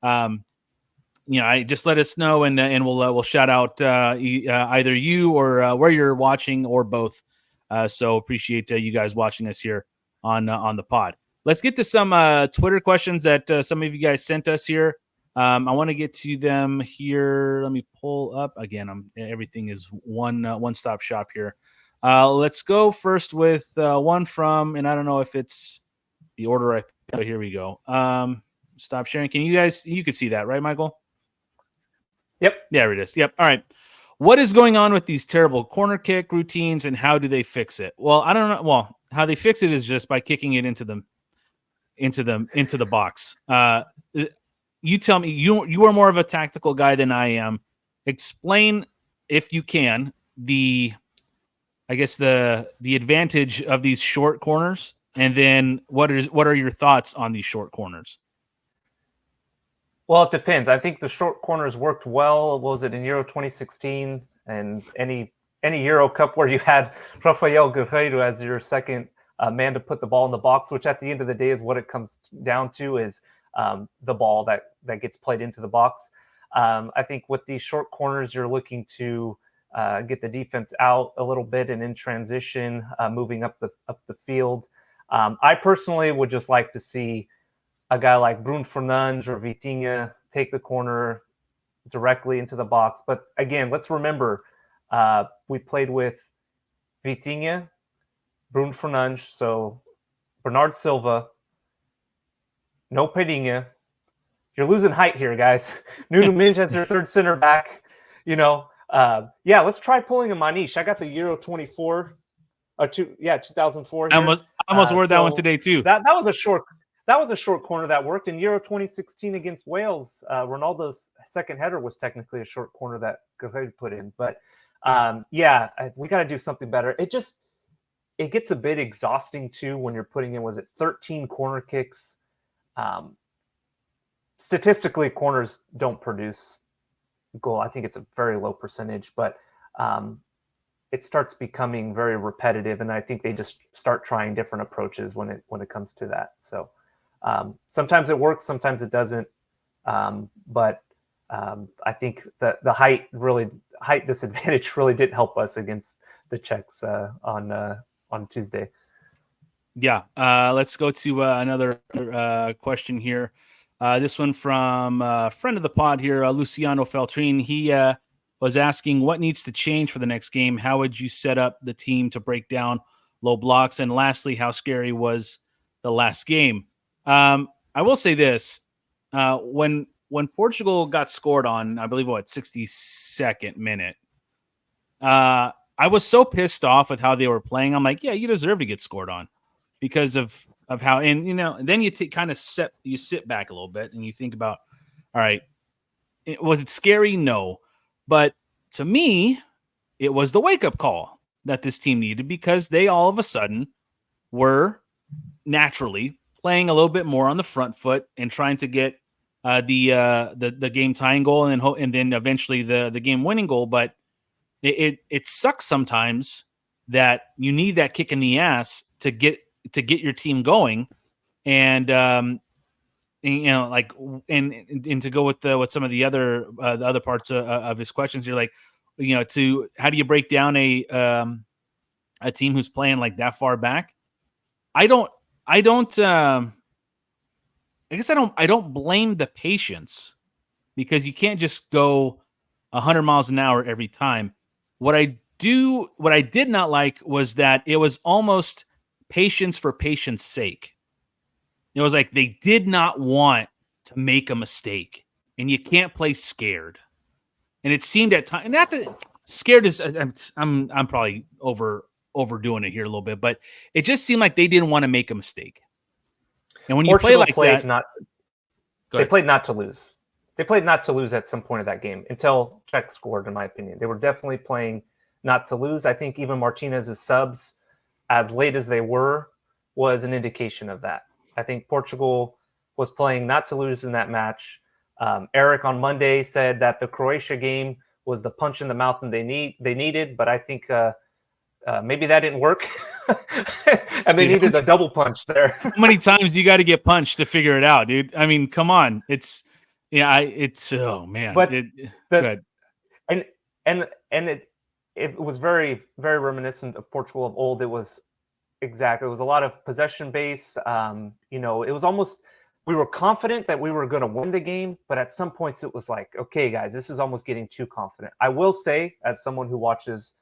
I just let us know and we'll shout out either you or where you're watching or both. So appreciate you guys watching us here on the pod. Let's get to some Twitter questions that some of you guys sent us here. I want to get to them here. Let me pull up again. Everything is one-stop shop here. Let's go first with one from, and I don't know if it's the order I picked, but here we go. Stop sharing. You can see that, right, Michael? Yep. There it is. Yep. All right. What is going on with these terrible corner kick routines and how do they fix it? Well, I don't know. Well, how they fix it is just by kicking it into the box. You tell me, you are more of a tactical guy than I am. Explain, if you can, the advantage of these short corners, and then what are your thoughts on these short corners? Well, it depends. I think the short corners worked well. Was it in Euro 2016 and any Euro Cup where you had Rafael Guerreiro as your second man to put the ball in the box, which at the end of the day is what it comes down to, is the ball that gets played into the box. I think with these short corners, you're looking to get the defense out a little bit and in transition, moving up the field. I personally would just like to see a guy like Bruno Fernandes or Vitinha take the corner directly into the box. But again, let's remember, we played with Vitinha, Bruno Fernandes, so Bernard Silva, no Pedinha. You're losing height here, guys. Nuno Mendes as your third center back. Let's try pulling a Maniche. I got the Euro 24. 2004. I almost wore that one today too. That was a short corner that worked in Euro 2016 against Wales. Ronaldo's second header was technically a short corner that Guerreiro put in. But we got to do something better. It gets a bit exhausting too when you're putting in, 13 corner kicks. Statistically, corners don't produce goal. I think it's a very low percentage, but it starts becoming very repetitive, and I think they just start trying different approaches when it comes to that. So sometimes it works, sometimes it doesn't. But I think that the height disadvantage really didn't help us against the Czechs on Tuesday. Yeah. Let's go to another question here. This one from a friend of the pod here, Luciano Feltrin. He was asking what needs to change for the next game. How would you set up the team to break down low blocks? And lastly, how scary was the last game? I will say this. When Portugal got scored on, I believe, 62nd minute, I was so pissed off with how they were playing. I'm like, yeah, you deserve to get scored on because of how, and then you kind of sit back a little bit and you think about, all right, was it scary? No. But to me, it was the wake-up call that this team needed because they all of a sudden were naturally playing a little bit more on the front foot and trying to get the game tying goal and then eventually the game winning goal. But it sucks sometimes that you need that kick in the ass to get your team going, and and to go with some of the other parts of his questions. You're like, how do you break down a team who's playing like that far back? I don't blame the patience because you can't just go 100 miles an hour every time. What I did not like was that it was almost patience for patience sake. It was like they did not want to make a mistake, and you can't play scared. And it seemed at times, not that scared is, I'm probably overdoing it here a little bit, but it just seemed like they didn't want to make a mistake. And when you play like that, they played not to lose. They played not to lose at some point of that game until Czech scored, in my opinion. They were definitely playing not to lose. I think even Martinez's subs, as late as they were, was an indication of that. I think Portugal was playing not to lose in that match. Eric on Monday said that the Croatia game was the punch in the mouth and they needed, but I think maybe that didn't work. And they needed a double punch there. How many times do you got to get punched to figure it out, dude? I mean, come on. Oh man. But good. And it was very, very reminiscent of Portugal of old. It was a lot of possession based. It was almost, we were confident that we were going to win the game, but at some points it was like, okay, guys, this is almost getting too confident. I will say, as someone who watches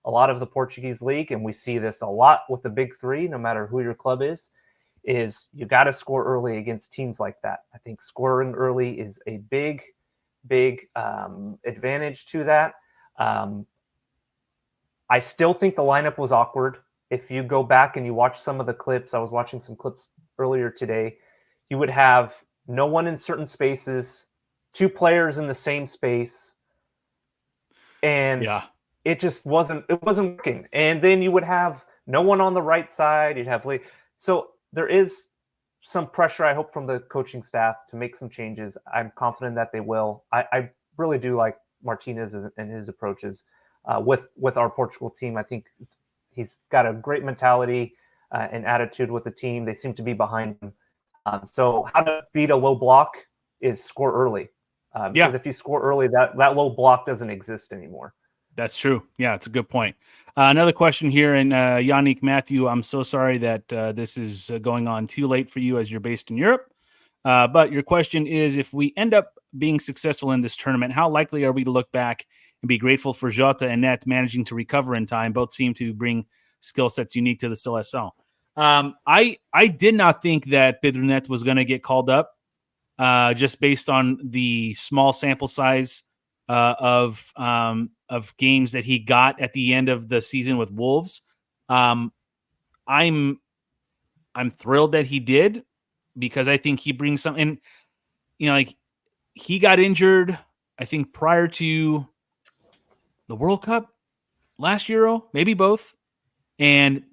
a lot of the Portuguese league, and we see this a lot with the big three, no matter who your club is you got to score early against teams like that. I think scoring early is a big, big advantage to that. I still think the lineup was awkward. If you go back and you watch some of the clips, I was watching some clips earlier today, you would have no one in certain spaces, two players in the same space, and it just wasn't working. And then you would have no one on the right side. You'd have so there is some pressure, I hope, from the coaching staff to make some changes. I'm confident that they will. I really do like Martinez and his approaches with our Portugal team. I think he's got a great mentality and attitude with the team. They seem to be behind him. So how to beat a low block is score early. Because if you score early, that low block doesn't exist anymore. That's true. Yeah, it's a good point. Another question here, and Yannick Matthew, I'm so sorry that this is going on too late for you as you're based in Europe. But your question is, if we end up being successful in this tournament, how likely are we to look back and be grateful for Jota and Net managing to recover in time? Both seem to bring skill sets unique to the Seleção. I did not think that Pedro Neto was going to get called up just based on the small sample size of games that he got at the end of the season with Wolves. I'm thrilled that he did because I think he brings something. Like he got injured, I think prior to the World Cup last Euro, maybe both, and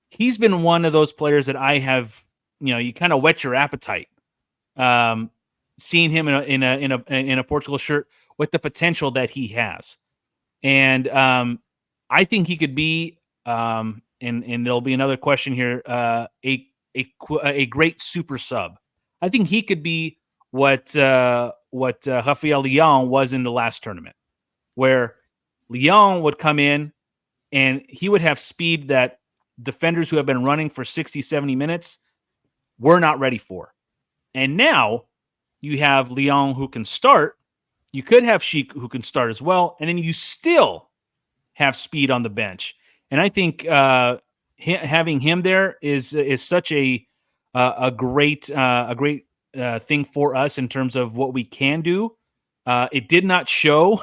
he's been one of those players that I have. You kind of whet your appetite. Seeing him in a Portugal shirt with the potential that he has. And I think he could be, and there'll be another question here, a great super sub. I think he could be what Rafael Leão was in the last tournament, where Leão would come in and he would have speed that defenders who have been running for 60, 70 minutes, we're not ready for. And now you have Leon who can start. You could have Sheik who can start as well. And then you still have speed on the bench. And I think having him there is such a great thing for us in terms of what we can do. It did not show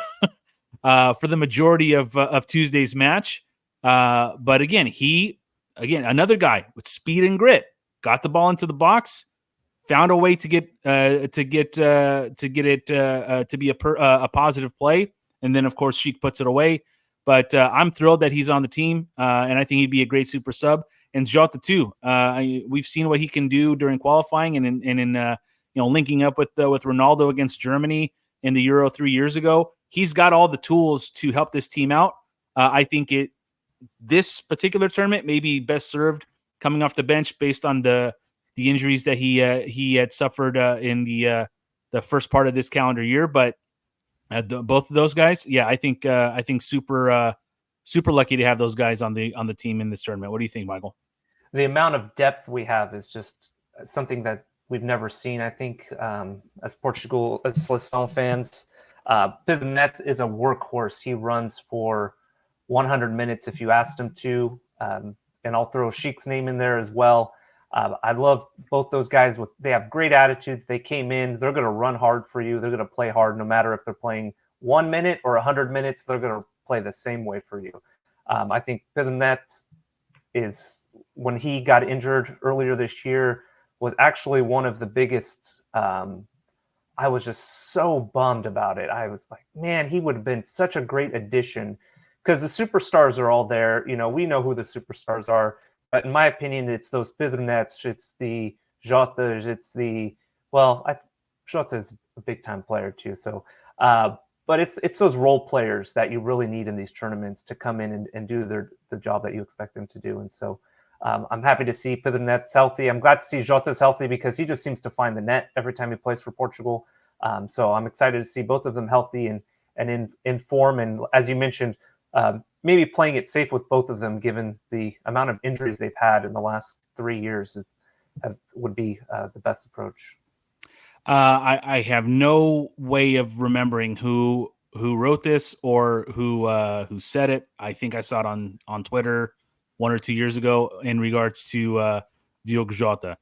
for the majority of Tuesday's match. But again, another guy with speed and grit, got the ball into the box, found a way to get it to be a positive play, and then of course Sheik puts it away. But I'm thrilled that he's on the team, and I think he'd be a great super sub. And Jota too. We've seen what he can do during qualifying, and in linking up with Ronaldo against Germany in the Euro 3 years ago. He's got all the tools to help this team out. I think this particular tournament may be best served coming off the bench based on the injuries that he had suffered in the first part of this calendar year. But both of those guys, yeah, I think super lucky to have those guys on the team in this tournament. What do you think, Michael? The amount of depth we have is just something that we've never seen. I think as Seleção fans, Pivet is a workhorse. He runs for 100 minutes if you asked him to, and I'll throw Sheik's name in there as well. I love both those guys. They have great attitudes. They came in. They're going to run hard for you. They're going to play hard no matter if they're playing 1 minute or 100 minutes. They're going to play the same way for you. I think Pivet is, when he got injured earlier this year, was actually one of the biggest. I was just so bummed about it. I was like, man, he would have been such a great addition, because the superstars are all there. We know who the superstars are. But in my opinion, it's those Pivet, it's the Jotas, Jota is a big time player too. So, but it's those role players that you really need in these tournaments to come in and do the job that you expect them to do. And so, I'm happy to see Pivet's healthy. I'm glad to see Jota's healthy, because he just seems to find the net every time he plays for Portugal. So I'm excited to see both of them healthy and in form. And as you mentioned, maybe playing it safe with both of them, given the amount of injuries they've had in the last 3 years, would be the best approach. I have no way of remembering who wrote this or who said it. I think I saw it on Twitter 1 or 2 years ago in regards to Diogo Jota.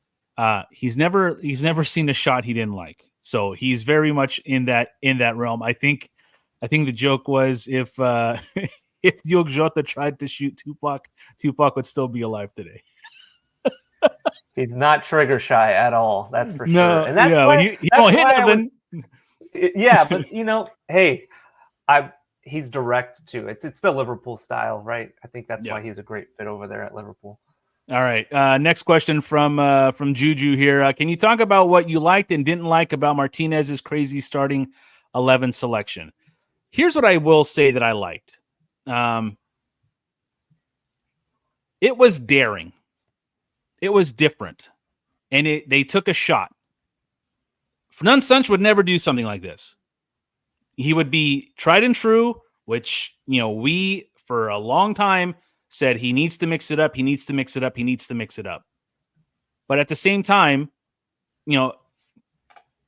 He's never seen a shot he didn't like, so he's very much in that realm. I think the joke was if Diogo Jota tried to shoot Tupac would still be alive today. He's not trigger shy at all. That's for no, sure. And that's why he don't hit nothing. Yeah, but hey, he's direct too. It's the Liverpool style, right? I think that's why he's a great fit over there at Liverpool. All right. Next question from Juju here. Can you talk about what you liked and didn't like about Martinez's crazy starting 11 selection? Here's what I will say that I liked. It was daring. It was different. And they took a shot. Fernando Santos would never do something like this. He would be tried and true, which, we for a long time said he needs to mix it up. He needs to mix it up. He needs to mix it up. But at the same time,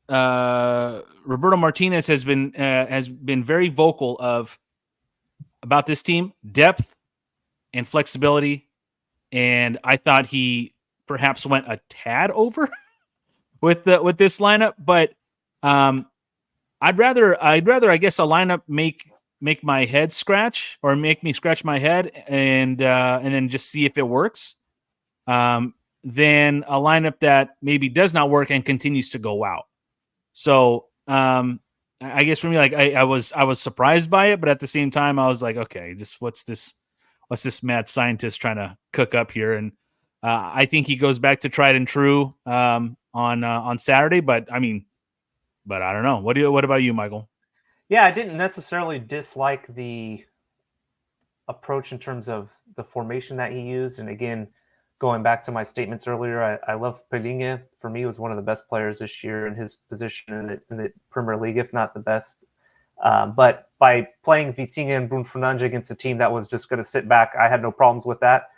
Roberto Martinez has been very vocal about this team, depth and flexibility. And I thought he perhaps went a tad over with this lineup, but I'd rather I guess a lineup make my head scratch, or make me scratch my head and then just see if it works, than a lineup that maybe does not work and continues to go out. So I guess for me, like I was surprised by it, but at the same time I was like, okay, just what's this mad scientist trying to cook up here? And I think he goes back to tried and true on Saturday, but I don't know. What about you, Michael? Yeah, I didn't necessarily dislike the approach in terms of the formation that he used. And again, going back to my statements earlier, I love Palhinha. For me, he was one of the best players this year in his position in the Premier League, if not the best. But by playing Vitinha and Bruno Fernandes against a team that was just going to sit back, I had no problems with that.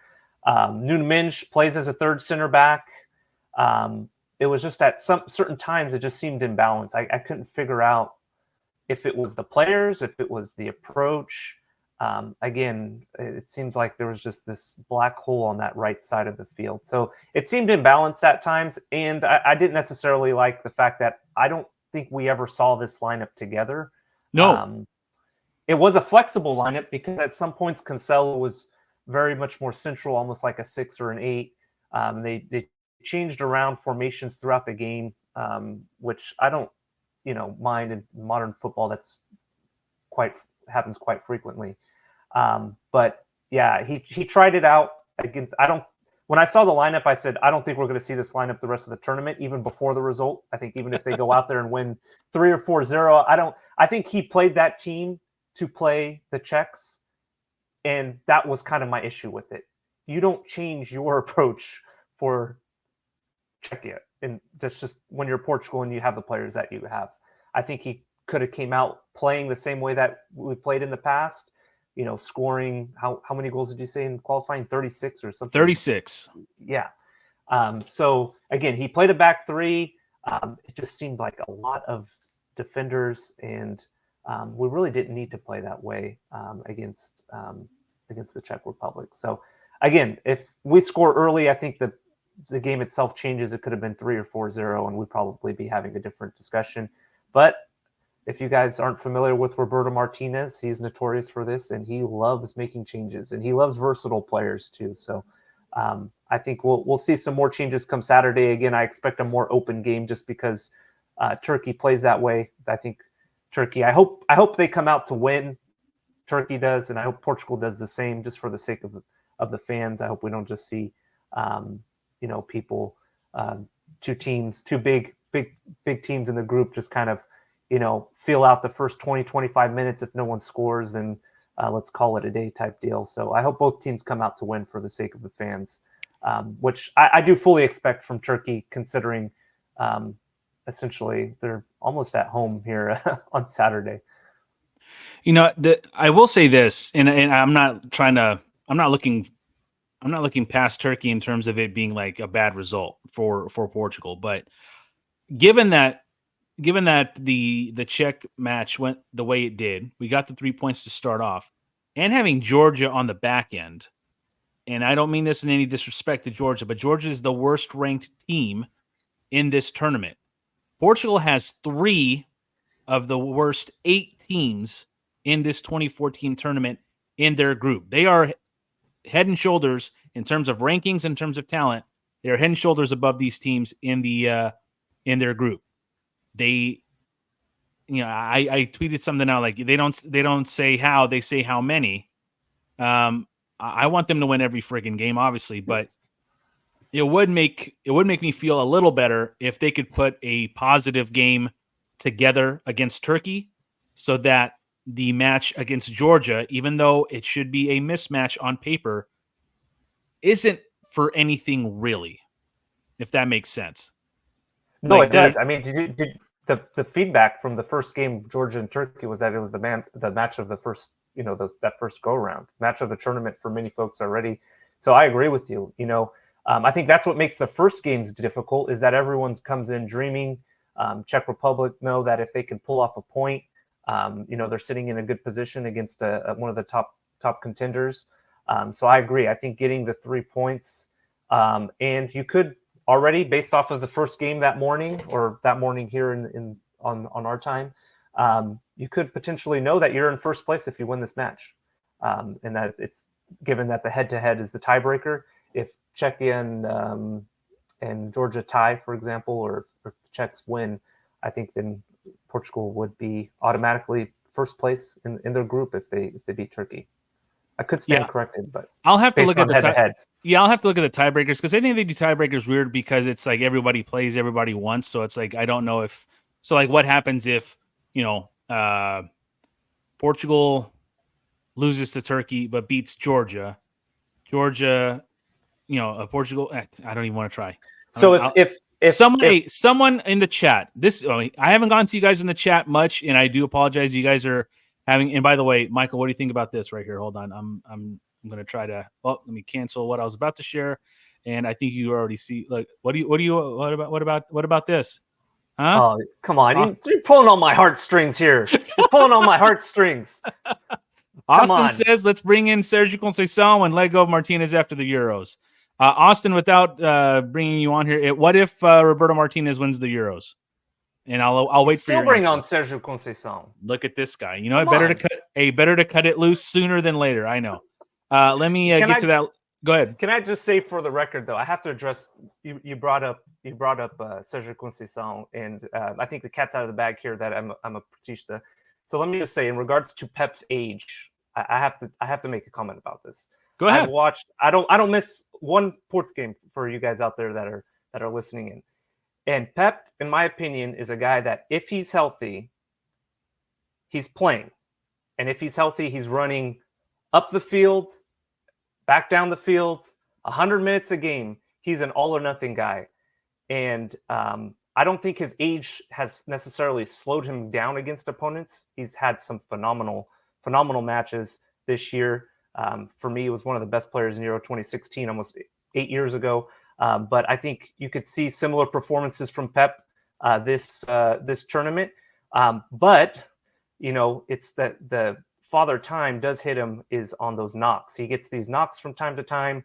Nuno Mendes plays as a third center back. It was just at some certain times it just seemed imbalanced. I couldn't figure out if it was the players, if it was the approach. Again, it seems like there was just this black hole on that right side of the field. So it seemed imbalanced at times, and I didn't necessarily like the fact that I don't think we ever saw this lineup together. No. It was a flexible lineup because at some points Cancelo was very much more central, almost like a 6 or an 8. They changed around formations throughout the game, which I don't, mind in modern football. That's happens quite frequently. But yeah, he tried it out against. When I saw the lineup, I said, I don't think we're going to see this lineup the rest of the tournament, even before the result. I think even if they go out there and win 3 or 4-0, I think he played that team to play the Czechs. And that was kind of my issue with it. You don't change your approach for Czechia. And that's just when you're Portugal and you have the players that you have. I think he could have came out playing the same way that we played in the past, scoring. How many goals did you say in qualifying? 36 or something? 36. Yeah. So again, he played a back three. It just seemed like a lot of defenders, and we really didn't need to play that way against the Czech Republic. So again, if we score early, I think the game itself changes. It could have been 3 or 4-0, and we'd probably be having a different discussion. But if you guys aren't familiar with Roberto Martinez, he's notorious for this, and he loves making changes, and he loves versatile players too. So I think we'll see some more changes come Saturday. Again, I expect a more open game just because Turkey plays that way. I think Turkey. I hope they come out to win. Turkey does, and I hope Portugal does the same, just for the sake of the fans. I hope we don't just see people, two big teams in the group just kind of, feel out the first 20, 25 minutes. If no one scores, then let's call it a day type deal. So I hope both teams come out to win for the sake of the fans, which I do fully expect from Turkey, considering essentially they're almost at home here on Saturday. I will say this, and I'm not looking past Turkey in terms of it being like a bad result for Portugal, but given that the Czech match went the way it did, we got the 3 points to start off, and having Georgia on the back end, and I don't mean this in any disrespect to Georgia, but Georgia is the worst ranked team in this tournament. Portugal has 3 of the worst 8 teams in this 2014 tournament in their group. They are head and shoulders in terms of rankings, in terms of talent. They are head and shoulders above these teams in their group. They, I tweeted something out like they don't say how, they say how many. I want them to win every friggin' game, obviously, but it would make me feel a little better if they could put a positive game together against Turkey, so that the match against Georgia, even though it should be a mismatch on paper, isn't for anything really, if that makes sense. No, it does. I mean, did the feedback from the first game, Georgia and Turkey, was that it was the match of the first, that first go round, match of the tournament for many folks already. So I agree with you. I think that's what makes the first games difficult, is that everyone comes in dreaming. Czech Republic know that if they can pull off a point, they're sitting in a good position against one of the top contenders. So I agree. I think getting the 3 points, and you could already, based off of the first game that morning, or that morning here on our time, you could potentially know that you're in first place if you win this match, and that it's given that the head-to-head is the tiebreaker. If Czechia and Georgia tie, for example, or if the Czechs win, I think then Portugal would be automatically first place in their group if they beat Turkey. I could stand corrected, but I'll have to look at the head-to-head. Yeah, I'll have to look at the tiebreakers, because I think they do tiebreakers weird because it's like everybody plays everybody once. So it's like, I don't know if, so like what happens if, Portugal loses to Turkey but beats Georgia. Portugal, I don't even want to try. So if someone in the chat, I haven't gone to you guys in the chat much, and I do apologize. You guys are having, and by the way, Michael, what do you think about this right here? Hold on. I'm going to try to. Well, let me cancel what I was about to share, and I think you already see. Like, what about this? Huh? Oh, come on! You're pulling on my heartstrings here. You're pulling on my heartstrings. Austin says, let's bring in Sergio Conceição and let go of Martinez after the Euros. Austin, without bringing you on here, what if Roberto Martinez wins the Euros? And I'll wait for your bring answer. on Sergio Conceição. Look at this guy. You know, better to cut it loose sooner than later. I know. Let me get to that. Go ahead. Can I just say, for the record, though, I have to address. You brought up Sergio Conceição, and I think the cat's out of the bag here that I'm a Portuguese. So let me just say, in regards to Pep's age, I have to make a comment about this. Go ahead. I don't miss one Porto game for you guys out there that are listening in. And Pep, in my opinion, is a guy that if he's healthy, he's playing. And if he's healthy, he's running up the field, back down the field, 100 minutes a game. He's an all or nothing guy. And I don't think his age has necessarily slowed him down against opponents. He's had some phenomenal matches this year. For me, he was one of the best players in Euro 2016, almost 8 years ago. But I think you could see similar performances from Pep this tournament. But you know, it's that the father time does hit him is on those knocks. He gets these knocks from time to time.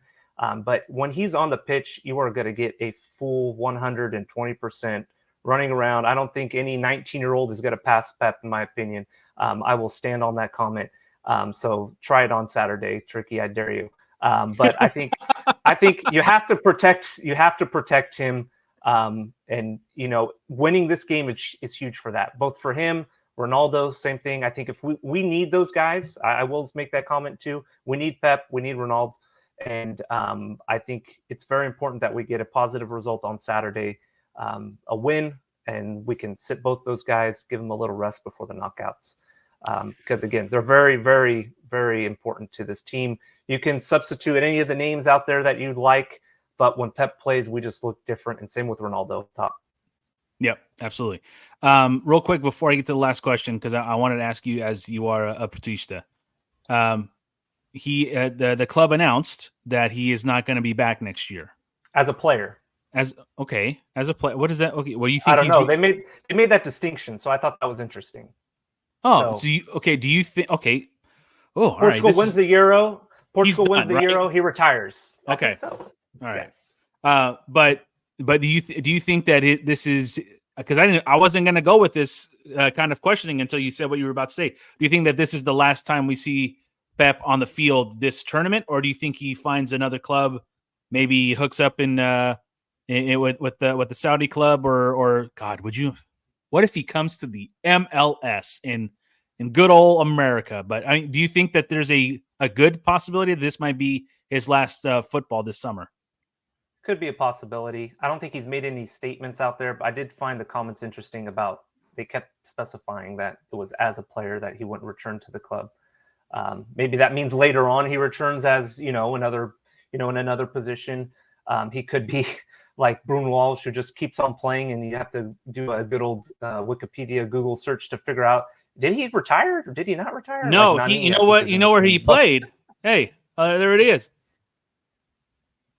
But when he's on the pitch, you are going to get a full 120% running around. I don't think any 19-year-old is going to pass Pep, in my opinion. I will stand on that comment. So try it on Saturday, Turkey. I dare you. But I think you have to protect him. And you know, winning this game is huge for that, both for him, Ronaldo, same thing. I think if we need those guys, I will make that comment too. We need Pep, we need Ronaldo. And I think it's very important that we get a positive result on Saturday, a win, and we can sit both those guys, give them a little rest before the knockouts. Because again, they're very, very, very important to this team. You can substitute any of the names out there that you'd like, but when Pep plays, we just look different. And same with Ronaldo top. Yep, absolutely. Real quick before I get to the last question, because I wanted to ask you, as you are a Portuguista, the club announced that he is not going to be back next year as a player. As a player, what is that? Okay, what do you think? I don't know. They made that distinction, so I thought that was interesting. Oh, do you think? Okay. Oh, all Portugal right. wins the Euro. Portugal wins the right? Euro. He retires. Okay. So. All right. Yeah. But do you think that this is, because I wasn't going to go with this kind of questioning until you said what you were about to say. Do you think that this is the last time we see Pep on the field this tournament, or do you think he finds another club, maybe hooks up with the Saudi club, or God, what if he comes to the MLS in good old America? But do you think that there's a good possibility that this might be his last football this summer? Could be a possibility. I don't think he's made any statements out there, but I did find the comments interesting about they kept specifying that it was as a player that he wouldn't return to the club. Maybe that means later on he returns as, in another position. He could be like Bruno Walsh, who just keeps on playing, and you have to do a good old Wikipedia, Google search to figure out, did he retire or did he not retire? No, you know what? You know where he played? Hey, there it is.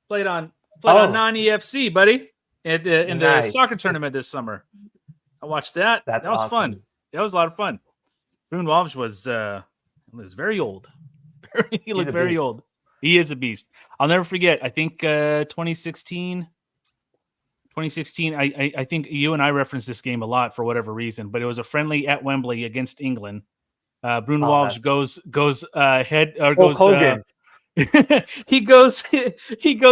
Played on Nani FC, buddy, in the soccer tournament this summer. I watched that. That was awesome. Fun. That was a lot of fun. Bruno Walsh was very old. He looked very old. He is a beast. I'll never forget. I think 2016. I think you and I referenced this game a lot for whatever reason, but it was a friendly at Wembley against England. Bruno Walsh goes head or goes Hogan. he goes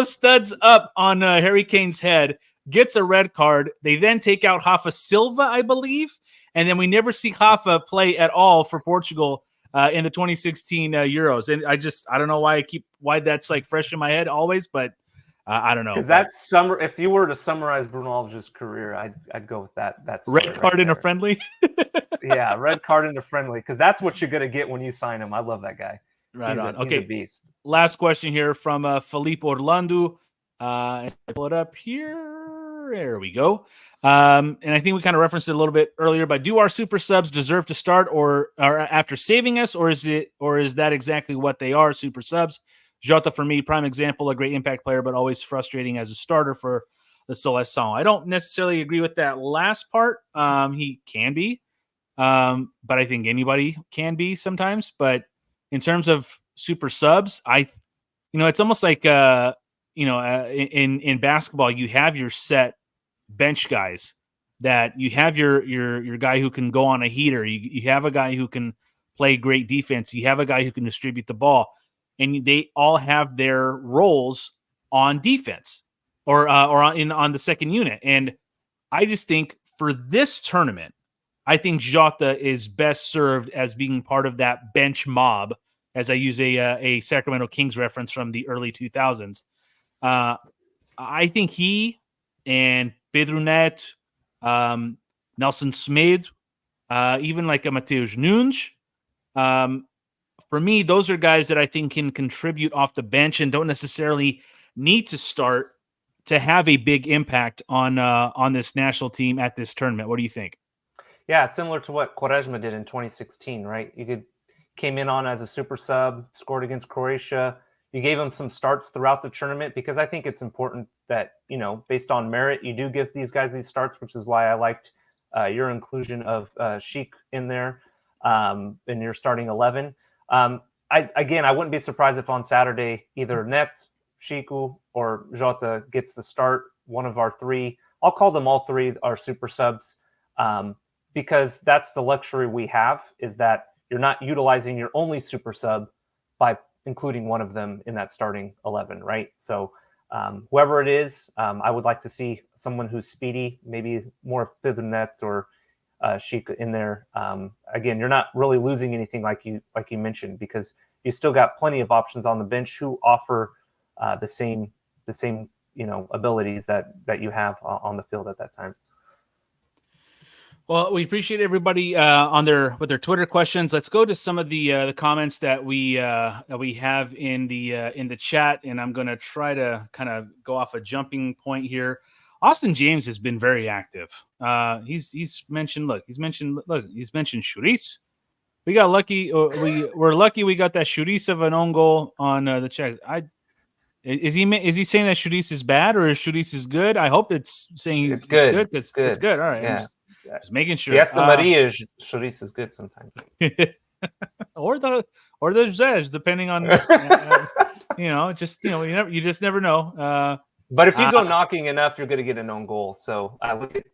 studs up on Harry Kane's head, gets a red card. They then take out Rafa Silva, I believe, and then we never see Rafa play at all for Portugal in the 2016 Euros. And I don't know why that's like fresh in my head always, but I don't know. Because that's summer. If you were to summarize Bruno Alves' career, I'd go with that. That's red card in a friendly. Yeah, red card in a friendly, because that's what you're gonna get when you sign him. I love that guy. Right on. He's a beast. Last question here from Felipe Orlando. Pull it up here. There we go. And I think we kind of referenced it a little bit earlier, but do our super subs deserve to start or after saving us, or is that exactly what they are, super subs? Jota, for me, prime example, a great impact player, but always frustrating as a starter for the Seleção. I don't necessarily agree with that last part. He can be, but I think anybody can be sometimes. But in terms of super subs, it's almost like in basketball, you have your set bench guys that you have your guy who can go on a heater. You have a guy who can play great defense. You have a guy who can distribute the ball, and they all have their roles on defense or on the second unit. And I just think for this tournament, I think Jota is best served as being part of that bench mob, as I use a Sacramento Kings reference from the early 2000s. I think he and Pedro Neto, Nelson Smed, even like a Mateus Nunes, for me, those are guys that I think can contribute off the bench and don't necessarily need to start to have a big impact on this national team at this tournament. What do you think? Yeah, similar to what Quaresma did in 2016, right? Came in on as a super sub, scored against Croatia. You gave him some starts throughout the tournament because I think it's important that, based on merit, you do give these guys these starts, which is why I liked your inclusion of Sheik in there in your starting 11. I wouldn't be surprised if on Saturday either Net, Shiku, or Jota gets the start, one of our three. I'll call them all three our super subs because that's the luxury we have, is that you're not utilizing your only super sub by including one of them in that starting 11, right? So whoever it is, I would like to see someone who's speedy, maybe more Pedronet or Sheik in there. Again, you're not really losing anything like you mentioned, because you still got plenty of options on the bench who offer the same abilities that you have on the field at that time. Well, we appreciate everybody with their Twitter questions. Let's go to some of the comments that we have in the chat, and I'm going to try to kind of go off a jumping point here. Austin James has been very active. He's mentioned Churiz. We got lucky. We're lucky we got that Churiz of an own goal on the check. Is he saying that Churiz is bad or is Churiz is good? I hope it's saying it's good. It's good. All right. Yeah. Just making sure. Yes, the Maria Churiz is good sometimes. or the Zez, depending on you just never know. But if you go knocking enough, you're going to get an own goal. So I look at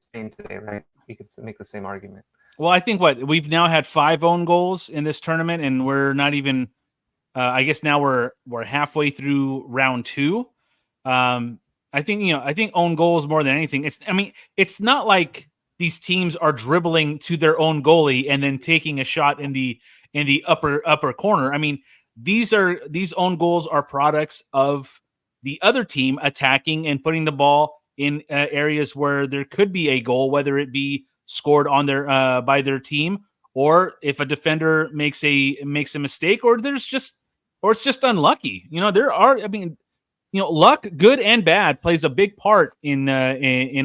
Spain today, right? You could make the same argument. Well, I think we've now had 5 own goals in this tournament, and we're not even. I guess now we're halfway through round 2. I think own goals more than anything. It's not like these teams are dribbling to their own goalie and then taking a shot in the upper corner. I mean, these own goals are products of the other team attacking and putting the ball in areas where there could be a goal, whether it be scored on by their team, or if a defender makes a mistake, or it's just unlucky. Luck, good and bad, plays a big part in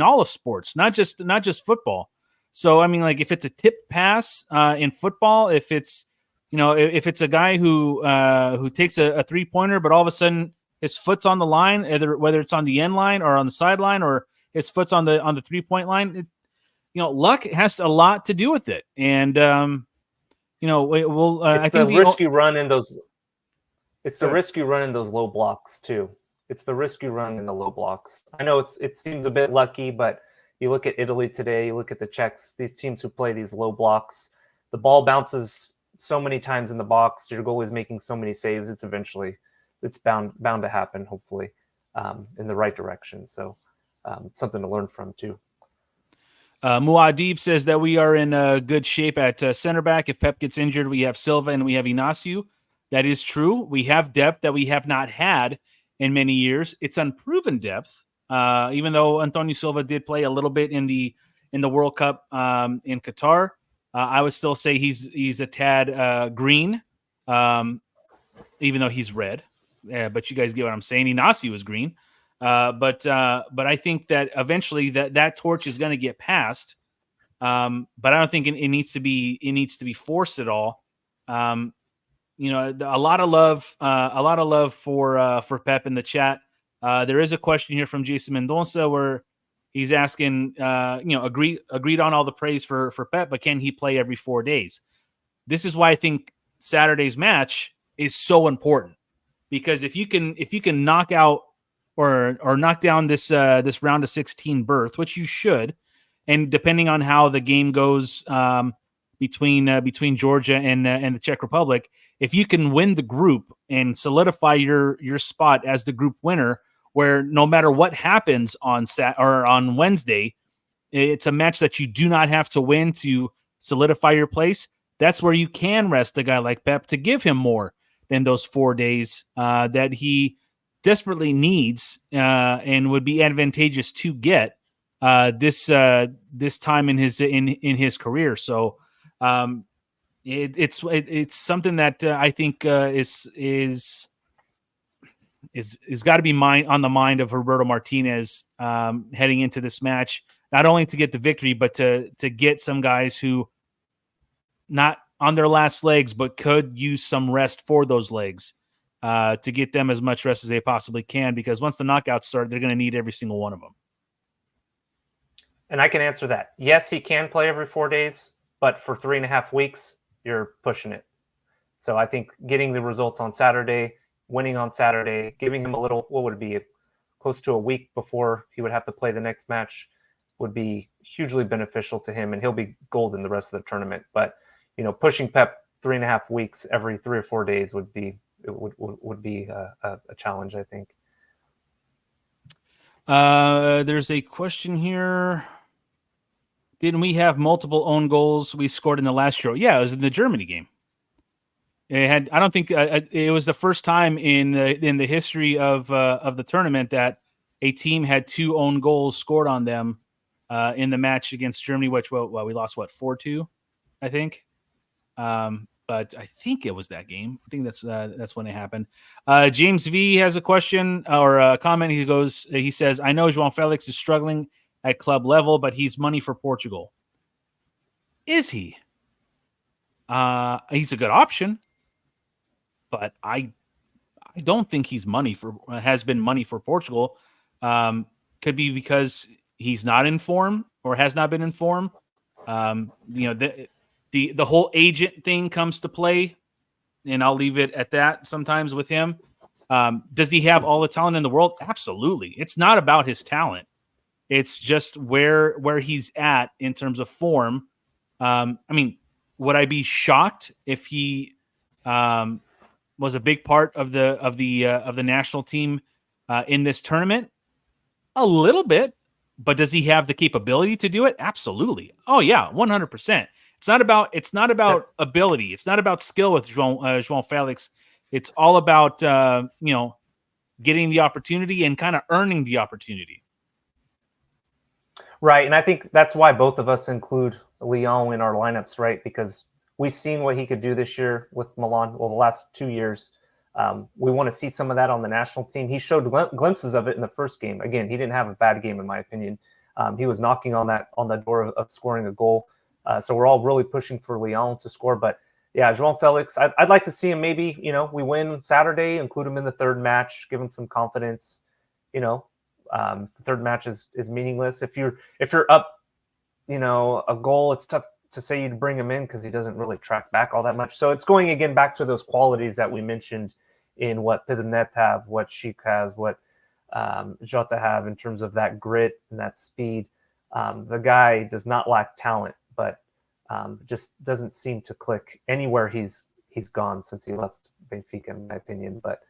all of sports, not just football. So, if it's a tip pass in football, if it's a guy who takes a 3-pointer, but all of a sudden his foot's on the line, whether it's on the end line or on the sideline, or his foot's on the 3-point line, luck has a lot to do with it. And I think the risk you run in those. It's the risk you run in those low blocks too. It's the risk you run in the low blocks. I know it seems a bit lucky, but you look at Italy today, you look at the Czechs, these teams who play these low blocks, the ball bounces so many times in the box, your goalie is making so many saves, it's bound to happen, hopefully, in the right direction. So something to learn from too. Muad'Dib says that we are in good shape at center back. If Pep gets injured, we have Silva and we have Inácio. That is true. We have depth that we have not had in many years. It's unproven depth, even though Antonio Silva did play a little bit in the World Cup in Qatar. I would still say he's a tad green, even though he's red. But you guys get what I'm saying. Inácio is green. But I think that eventually that torch is going to get passed. But I don't think it needs to be forced at all. A lot of love for Pep in the chat. There is a question here from Jason Mendonça where he's asking, agreed on all the praise for Pep, but can he play every 4 days? This is why I think Saturday's match is so important, because if you can knock out or knock down this round of 16 berth, which you should, and depending on how the game goes between Georgia and the Czech Republic, if you can win the group and solidify your spot as the group winner, where no matter what happens on Wednesday, it's a match that you do not have to win to solidify your place. That's where you can rest a guy like Pep to give him more than those 4 days that he desperately needs and would be advantageous to get this time in his career. So it's something that I think is got to be on the mind of Roberto Martinez heading into this match, not only to get the victory, but to get some guys who not on their last legs, but could use some rest for those legs to get them as much rest as they possibly can, because once the knockouts start, they're going to need every single one of them. And I can answer that. Yes, he can play every 4 days, but for 3.5 weeks, you're pushing it. So I think getting the results on Saturday, winning on Saturday, giving him a little, what would it be, close to a week before he would have to play the next match, would be hugely beneficial to him, and he'll be golden the rest of the tournament. But pushing Pep 3.5 weeks every 3 or 4 days would be a challenge, I think. There's a question here. Didn't we have multiple own goals we scored in the last Euro? Yeah, it was in the Germany game. I don't think it was the first time in the history of the tournament that a team had 2 own goals scored on them in the match against Germany, which we lost 4-2, I think. But I think it was that game. I think that's when it happened. James V has a question or a comment. He says, I know João Felix is struggling at club level, but he's money for Portugal. Is he? He's a good option, but I don't think he's has been money for Portugal. Could be because he's not in form or has not been in form. The whole agent thing comes to play, and I'll leave it at that sometimes with him. Does he have all the talent in the world? Absolutely. It's not about his talent. It's just where he's at in terms of form. Would I be shocked if he was a big part of the national team in this tournament? A little bit, but does he have the capability to do it? Absolutely. Oh yeah, 100%. It's not about ability. It's not about skill with João Felix. It's all about getting the opportunity and kind of earning the opportunity. Right, and I think that's why both of us include Leão in our lineups, right? Because we've seen what he could do this year with Milan. Well, the last 2 years, we want to see some of that on the national team. He showed glimpses of it in the first game. Again, he didn't have a bad game in my opinion. He was knocking on the door of scoring a goal. So we're all really pushing for Leão to score. But yeah, João Felix, I'd like to see him maybe, we win Saturday, include him in the third match, give him some confidence. The third match is meaningless. If you're up, a goal, it's tough to say you'd bring him in because he doesn't really track back all that much. So it's going again back to those qualities that we mentioned in what Pidenet have, what Sheik has, what Jota have in terms of that grit and that speed. The guy does not lack talent, but just doesn't seem to click anywhere he's gone since he left Benfica, in my opinion. But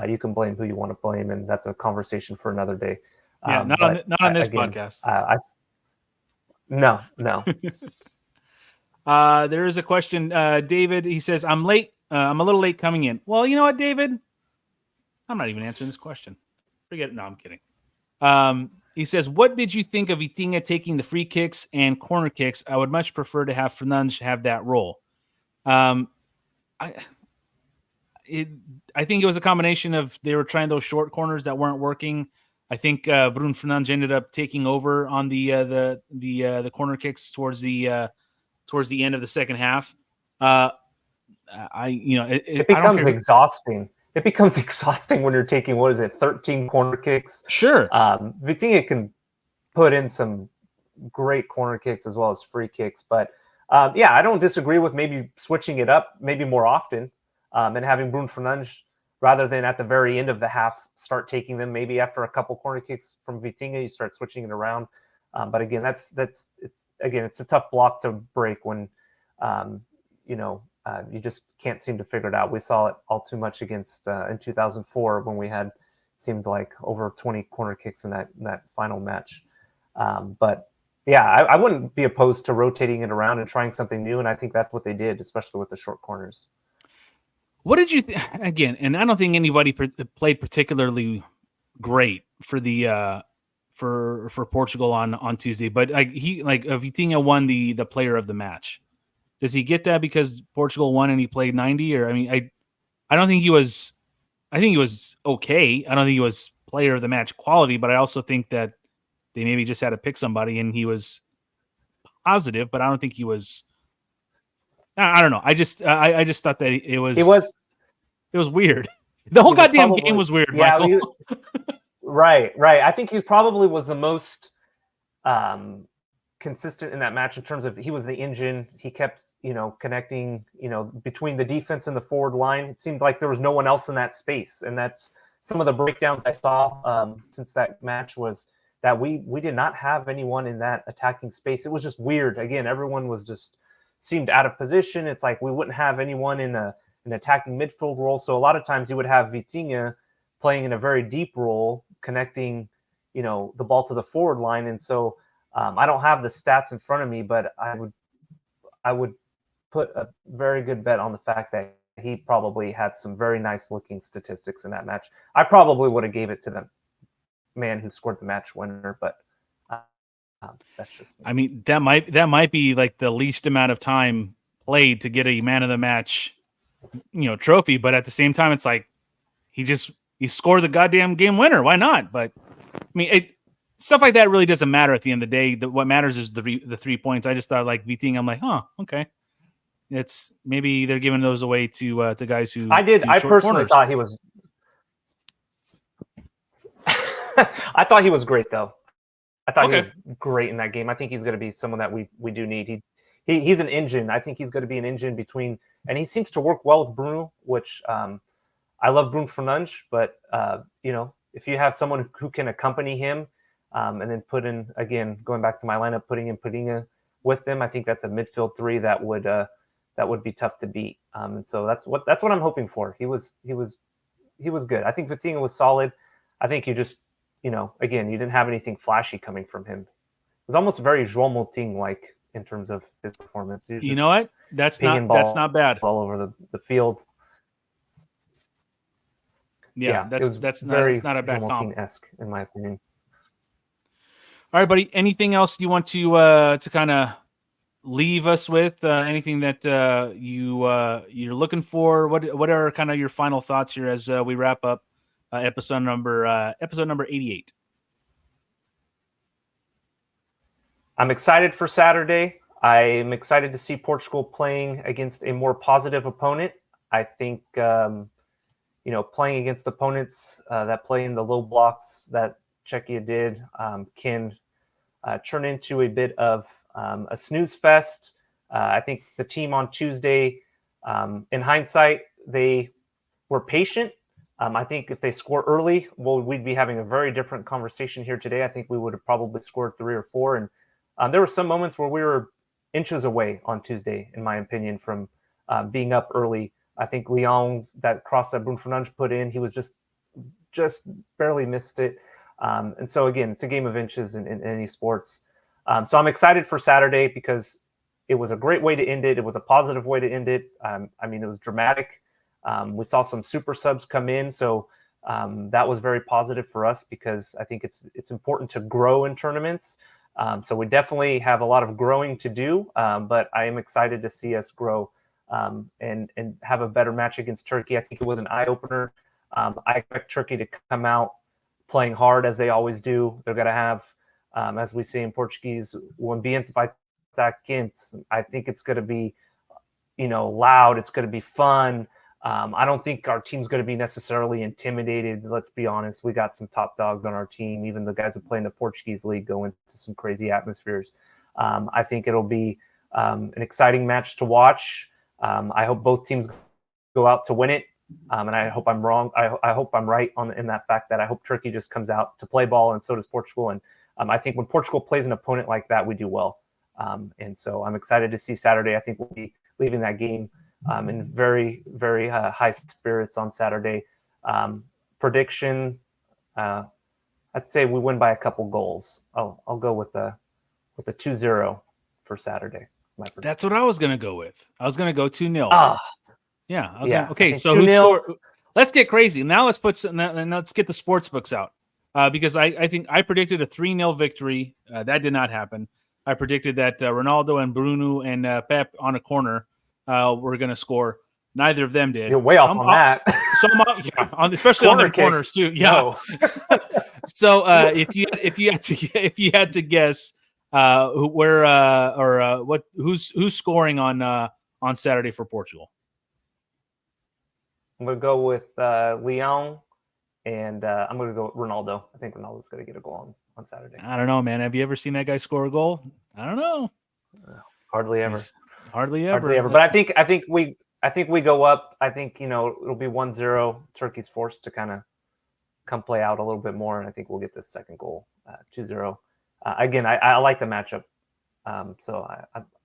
you can blame who you want to blame, and that's a conversation for another day. Yeah, not on this podcast. No. There is a question. David, he says, I'm late. I'm a little late coming in. Well, you know what, David? I'm not even answering this question. Forget it. No, I'm kidding. He says, what did you think of Vitinha taking the free kicks and corner kicks? I would much prefer to have Fernandes have that role. I think it was a combination of they were trying those short corners that weren't working I think Bruno Fernandes ended up taking over on the corner kicks towards the end of the second half. It becomes exhausting. It becomes exhausting when you're taking 13 corner kicks. Sure. Vitinha can put in some great corner kicks as well as free kicks, but I don't disagree with maybe switching it up maybe more often and having Bruno Fernandes rather than at the very end of the half start taking them. Maybe after a couple corner kicks from Vitinha, you start switching it around. But again, it's a tough block to break when you just can't seem to figure it out. We saw it all too much against in 2004 when we had seemed like over 20 corner kicks in that final match. But yeah, I wouldn't be opposed to rotating it around and trying something new, and I think that's what they did, especially with the short corners. What did you think again? And I don't think anybody played particularly great for the for Portugal on Tuesday, but Vitinha won the player of the match. Does he get that because Portugal won and he played 90? Or I don't think he was. I think he was okay. I don't think he was player of the match quality, but I also think that they maybe just had to pick somebody and he was positive, but I don't think he was. I don't know. I just thought that it was weird. The whole goddamn game was weird, Michael. Right. I think he probably was the most consistent in that match in terms of he was the engine. He kept, connecting, between the defense and the forward line. It seemed like there was no one else in that space. And that's some of the breakdowns I saw since that match was that we did not have anyone in that attacking space. It was just weird. Again, everyone was just seemed out of position. It's like we wouldn't have anyone in an attacking midfield role. So a lot of times you would have Vitinha playing in a very deep role, connecting, the ball to the forward line. And so I don't have the stats in front of me, but I would put a very good bet on the fact that he probably had some very nice looking statistics in that match. I probably would have gave it to the man who scored the match winner, but that's just me. I mean, that might be like the least amount of time played to get a man of the match, trophy. But at the same time, it's like he scored the goddamn game winner. Why not? But I mean, stuff like that really doesn't matter at the end of the day. What matters is the 3 points. I just thought like Vitinha, I'm like, okay. It's maybe they're giving those away to guys who I personally thought he was. I thought he was great though. I thought he was great in that game. I think he's going to be someone that we do need. He's an engine. I think he's going to be an engine between, and he seems to work well with Bruno, which I love Bruno Fernandes, but if you have someone who can accompany him and then put in, again, going back to my lineup, putting in Padinha with them, I think that's a midfield three that would be tough to beat. And so that's what I'm hoping for. He was good. I think Vitinha was solid. I think you just, again, you didn't have anything flashy coming from him. It was almost very João Moutinho-like in terms of his performance. You know what? That's not bad. All over the field. Yeah, that's not a bad comp. Moutinho-esque, in my opinion. All right, buddy. Anything else you want to kind of leave us with? Anything that you're looking for? What are kind of your final thoughts here as we wrap up episode number 88? I'm excited for Saturday. I'm excited to see Portugal playing against a more positive opponent. I think playing against opponents that play in the low blocks that Czechia did can turn into a bit of a snooze fest. I think the team on Tuesday, in hindsight, they were patient. I think if they score early, we'd be having a very different conversation here today. I think we would have probably scored 3 or 4. And there were some moments where we were inches away on Tuesday, in my opinion, from being up early. I think Leon, that cross that Bruno Fernandes put in, he was just barely missed it. And so, again, it's a game of inches in any sports. So I'm excited for Saturday because it was a great way to end it. It was a positive way to end it. It was dramatic. We saw some super subs come in. So that was very positive for us because I think it's important to grow in tournaments. So we definitely have a lot of growing to do, but I am excited to see us grow and have a better match against Turkey. I think it was an eye-opener. I expect Turkey to come out playing hard as they always do. They're going to have, as we say in Portuguese, "O ambiente vai estar quente." I think it's going to be, loud. It's going to be fun. I don't think our team's going to be necessarily intimidated. Let's be honest. We got some top dogs on our team. Even the guys who play in the Portuguese league go into some crazy atmospheres. I think it'll be an exciting match to watch. I hope both teams go out to win it. And I hope I'm wrong. I hope I'm right in that fact that I hope Turkey just comes out to play ball, and so does Portugal. And I think when Portugal plays an opponent like that, we do well. And so I'm excited to see Saturday. I think we'll be leaving that game in very, very high spirits on Saturday. Prediction, I'd say we win by a couple goals. I'll go with a 2-0 for Saturday. That's what I was going to go with. I was going to go 2-0. Yeah. Okay. So who scored? Let's get crazy now. Let's get the sports books out because I think I predicted a 3-0 victory. That did not happen. I predicted that Ronaldo and Bruno and Pep on a corner were going to score. Neither of them did. You're way off on that. Especially corner on their corners too. Yeah. No. So if you had to guess who's scoring on Saturday for Portugal. I'm going to go with Leon, and I'm going to go with Ronaldo. I think Ronaldo's going to get a goal on Saturday. I don't know, man. Have you ever seen that guy score a goal? I don't know. Hardly ever. Hardly ever. But I think we go up. I think it'll be 1-0. Turkey's forced to kind of come play out a little bit more, and I think we'll get the second goal, 2-0. Again, I like the matchup, so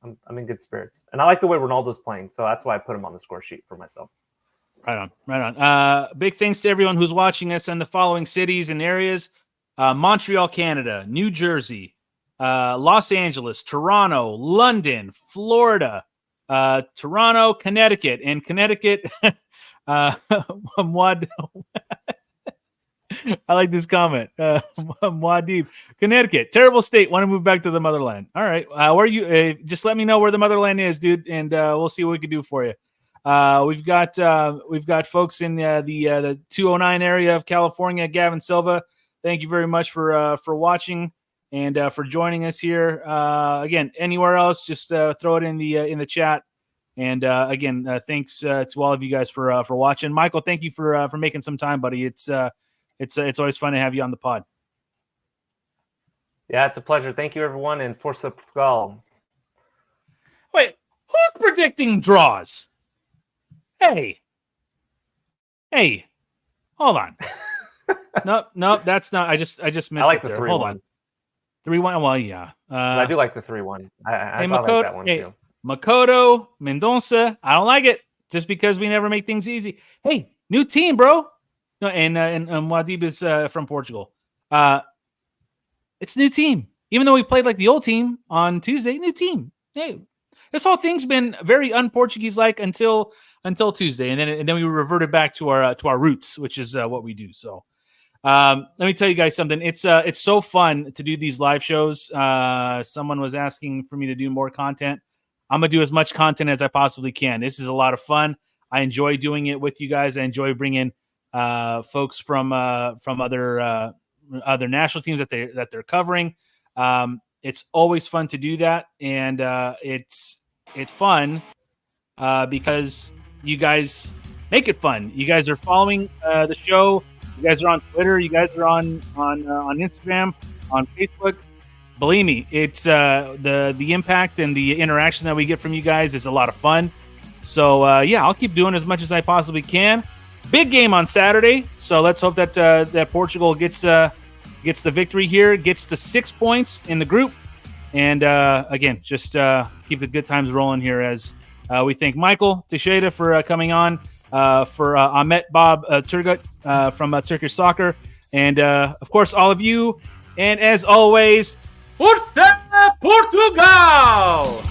I'm in good spirits, and I like the way Ronaldo's playing, so that's why I put him on the score sheet for myself. Right on. Big thanks to everyone who's watching us in the following cities and areas: Montreal, Canada; New Jersey; Los Angeles; Toronto; London; Florida; Toronto; Connecticut; and Connecticut. I like this comment. Muad'Dib, Connecticut, terrible state. Want to move back to the motherland. All right, where are you? Just let me know where the motherland is, dude, and we'll see what we can do for you. We've got folks in the 209 area of California. Gavin Silva, thank you very much for watching and for joining us here. Again, anywhere else, just throw it in the chat. And again, thanks to all of you guys for watching. Michael, thank you for making some time, buddy. It's always fun to have you on the pod. Yeah, it's a pleasure. Thank you, everyone, and Força Portugal. Wait, who's predicting draws? Hey, hold on. No, that's not. I just missed. I like it the there. 3-1. Hold on. 3-1. Well, yeah. I do like the 3-1. I like that one too. Makoto, Mendonça. I don't like it just because we never make things easy. Hey, new team, bro. No, and Muad'Dib is from Portugal. It's a new team. Even though we played like the old team on Tuesday, new team. Hey, this whole thing's been very un-Portuguese like until Tuesday, and then we reverted back to our roots, which is what we do. So let me tell you guys something. It's so fun to do these live shows. Someone was asking for me to do more content. I'm gonna do as much content as I possibly can. This is a lot of fun. I enjoy doing it with you guys. I enjoy bringing folks from other national teams that they're covering. It's always fun to do that, and it's fun because you guys make it fun. You guys are following the show. You guys are on Twitter. You guys are on Instagram, on Facebook. Believe me, it's the impact and the interaction that we get from you guys is a lot of fun. So yeah, I'll keep doing as much as I possibly can. Big game on Saturday, so let's hope that that Portugal gets the victory here, gets the 6 points in the group, and again, just keep the good times rolling here as we thank Michael Teixeira for coming on, for Ahmet Bob Gurgut from Turkish Soccer, and of course all of you, and as always, Força Portugal!